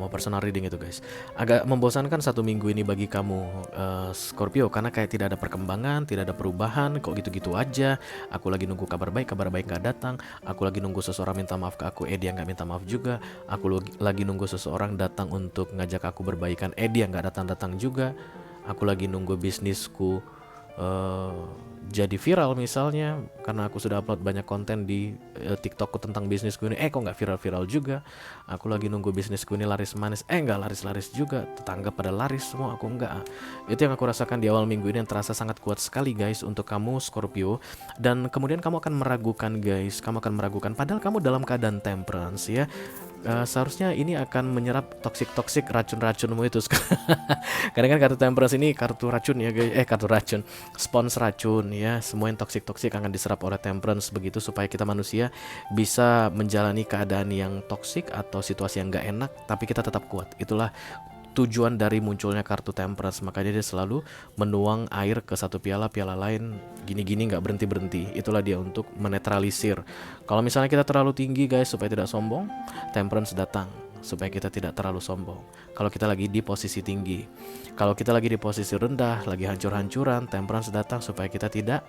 Mau personal reading itu guys. Agak membosankan 1 minggu ini bagi kamu Scorpio, karena kayak tidak ada perkembangan, tidak ada perubahan, kok gitu-gitu aja. Aku lagi nunggu kabar baik gak datang. Aku lagi nunggu seseorang minta maaf ke aku, dia gak minta maaf juga. Aku lagi nunggu seseorang datang untuk ngajak aku berbaikan, dia gak datang-datang juga. Aku lagi nunggu bisnisku jadi viral misalnya, karena aku sudah upload banyak konten di TikTokku tentang bisnisku ini, kok nggak viral juga. Aku lagi nunggu bisnisku ini laris manis, nggak laris juga. Tetangga pada laris semua, aku nggak. Itu yang aku rasakan di awal minggu ini, yang terasa sangat kuat sekali guys untuk kamu Scorpio. Dan kemudian kamu akan meragukan guys, padahal kamu dalam keadaan Temperance ya. seharusnya ini akan menyerap toksik racun-racunmu itu. Karena kan kartu Temperance ini kartu racun ya guys, kartu racun, spons racun ya. Semua yang toksik akan diserap oleh Temperance begitu, supaya kita manusia bisa menjalani keadaan yang toksik atau situasi yang gak enak, tapi kita tetap kuat. Itulah tujuan dari munculnya kartu Temperance. Makanya dia selalu menuang air ke satu piala lain gini-gini, nggak berhenti. Itulah dia untuk menetralisir. Kalau misalnya kita terlalu tinggi guys, supaya tidak sombong, Temperance datang supaya kita tidak terlalu sombong. Kalau kita lagi di posisi tinggi, kalau kita lagi di posisi rendah, lagi hancur-hancuran, Temperance datang supaya kita tidak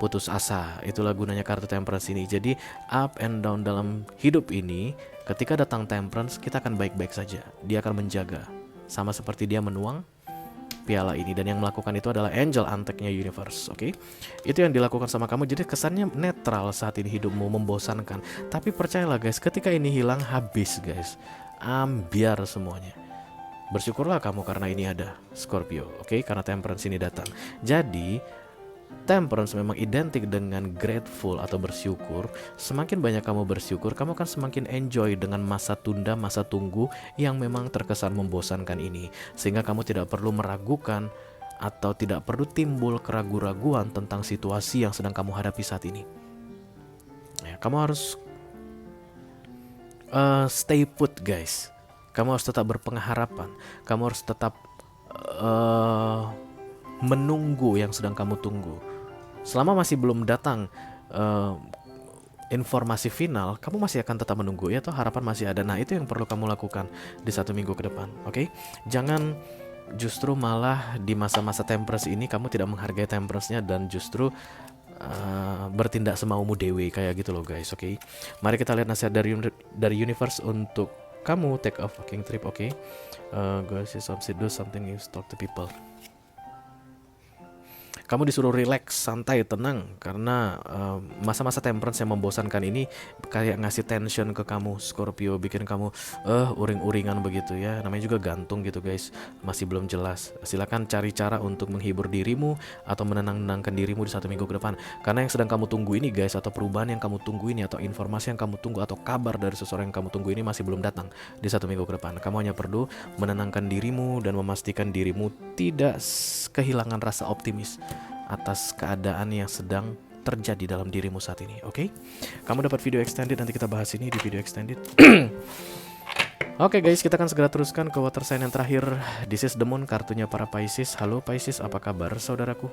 putus asa. Itulah gunanya kartu Temperance ini. Jadi up and down dalam hidup ini, ketika datang Temperance, kita akan baik-baik saja. Dia akan menjaga, sama seperti dia menuang piala ini. Dan yang melakukan itu adalah Angel Anteknya Universe. Oke, itu yang dilakukan sama kamu. Jadi kesannya netral saat ini hidupmu, membosankan. Tapi percayalah guys, ketika ini hilang, habis guys, ambiar semuanya. Bersyukurlah kamu karena ini ada Scorpio. Oke, karena Temperance ini datang. Jadi Temperance memang identik dengan grateful atau bersyukur. Semakin banyak kamu bersyukur, kamu akan semakin enjoy dengan masa tunda, masa tunggu yang memang terkesan membosankan ini. Sehingga kamu tidak perlu meragukan atau tidak perlu timbul keraguan-raguan tentang situasi yang sedang kamu hadapi saat ini. Ya, kamu harus stay put guys. Kamu harus tetap berpengharapan. Kamu harus tetap menunggu yang sedang kamu tunggu. Selama masih belum datang informasi final, kamu masih akan tetap menunggu ya, toh harapan masih ada. Nah, itu yang perlu kamu lakukan di 1 minggu ke depan. Oke? Jangan justru malah di masa-masa Temperance ini kamu tidak menghargai Temperance-nya dan justru bertindak semaumu dewe kayak gitu loh guys. Oke? Mari kita lihat nasihat dari universe untuk kamu. Take a fucking trip. Oke? Go see something, do something new, talk to people. Kamu disuruh relax, santai, tenang, karena masa-masa Temperance yang membosankan ini kayak ngasih tension ke kamu Scorpio, bikin kamu uring-uringan begitu ya. Namanya juga gantung gitu guys, masih belum jelas. Silakan cari cara untuk menghibur dirimu atau menenangkan dirimu di 1 minggu ke depan. Karena yang sedang kamu tunggu ini guys, atau perubahan yang kamu tunggu ini, atau informasi yang kamu tunggu, atau kabar dari seseorang yang kamu tunggu ini masih belum datang di 1 minggu ke depan. Kamu hanya perlu menenangkan dirimu dan memastikan dirimu tidak kehilangan rasa optimis atas keadaan yang sedang terjadi dalam dirimu saat ini. Oke? Kamu dapat video extended, nanti kita bahas ini di video extended. Oke guys, kita akan segera teruskan ke water sign yang terakhir. This is the moon, kartunya para Pisces. Halo Pisces, apa kabar saudaraku?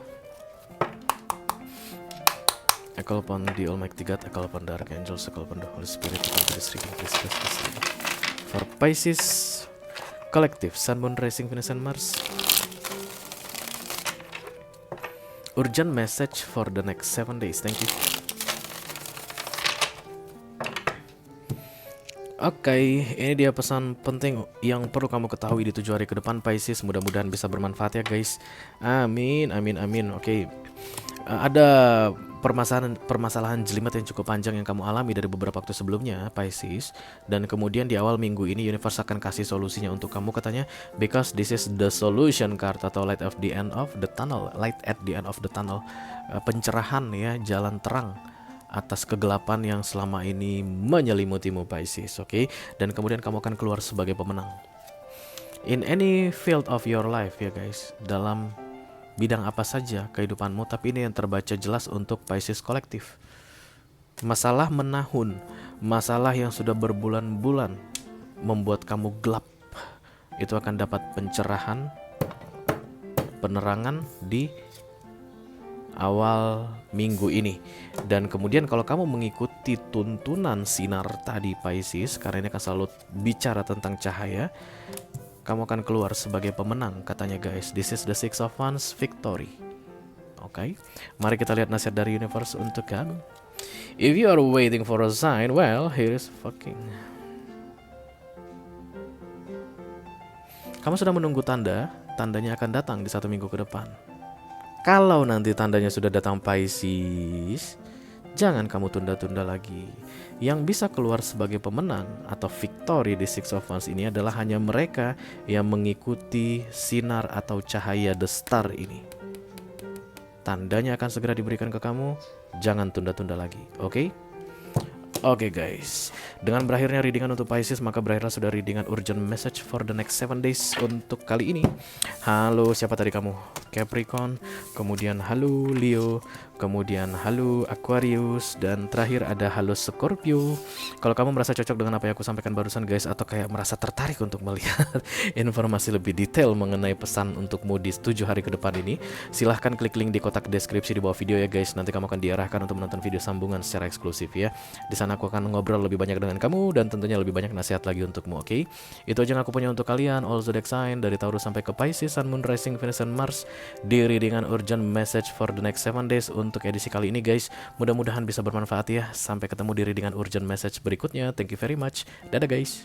I call upon the Almighty God, I call upon the Archangels, I call upon the Holy Spirit to come to this reading, please. For Pisces Collective, Sun, Moon, Rising, Venus, and Mars. Urgent message for the next 7 days. Thank you. Oke, ini dia pesan penting yang perlu kamu ketahui di 7 hari ke depan Pisces. Mudah-mudahan bisa bermanfaat ya guys. Amin, amin, amin. Oke. Ada permasalahan jelimet yang cukup panjang yang kamu alami dari beberapa waktu sebelumnya Pisces, dan kemudian di awal minggu ini universe akan kasih solusinya untuk kamu katanya, because this is the solution card atau light at the end of the tunnel. Pencerahan ya, jalan terang atas kegelapan yang selama ini menyelimutimu Pisces. Oke? Dan kemudian kamu akan keluar sebagai pemenang in any field of your life ya guys, dalam bidang apa saja kehidupanmu. Tapi ini yang terbaca jelas untuk Pisces kolektif. Masalah menahun, masalah yang sudah berbulan-bulan membuat kamu gelap, itu akan dapat pencerahan, penerangan di awal minggu ini. Dan kemudian kalau kamu mengikuti tuntunan sinar tadi Pisces, karena ini akan selalu bicara tentang cahaya, kamu akan keluar sebagai pemenang katanya guys. This is the Six of Wands victory. Oke, mari kita lihat nasihat dari universe untuk kamu. If you are waiting for a sign, well, here is fucking. Kamu sudah menunggu tanda, tandanya akan datang di 1 minggu ke depan. Kalau nanti tandanya sudah datang Pisces, jangan kamu tunda-tunda lagi. Yang bisa keluar sebagai pemenang atau victory di Six of Wands ini adalah hanya mereka yang mengikuti sinar atau cahaya the star ini. Tandanya akan segera diberikan ke kamu. Jangan tunda-tunda lagi. Oke? Oke guys, dengan berakhirnya readingan untuk Pisces, maka berakhirlah sudah readingan urgent message for the next 7 days untuk kali ini. Halo, siapa tadi kamu? Capricorn, kemudian halo Leo, kemudian halo Aquarius, dan terakhir ada halo Scorpio. Kalau kamu merasa cocok dengan apa yang aku sampaikan barusan guys, atau kayak merasa tertarik untuk melihat informasi lebih detail mengenai pesan untukmu di 7 hari ke depan ini, silahkan klik link di kotak deskripsi di bawah video ya guys. Nanti kamu akan diarahkan untuk menonton video sambungan secara eksklusif ya. Di sana aku akan ngobrol lebih banyak dengan kamu dan tentunya lebih banyak nasihat lagi untukmu, oke? Itu aja yang aku punya untuk kalian, all zodiac sign dari Taurus sampai ke Pisces, Sun, Moon, Rising, Venus, dan Mars di readingan urgent message for the next 7 days untuk edisi kali ini guys. Mudah-mudahan bisa bermanfaat ya. Sampai ketemu di readingan urgent message berikutnya. Thank you very much. Dadah guys.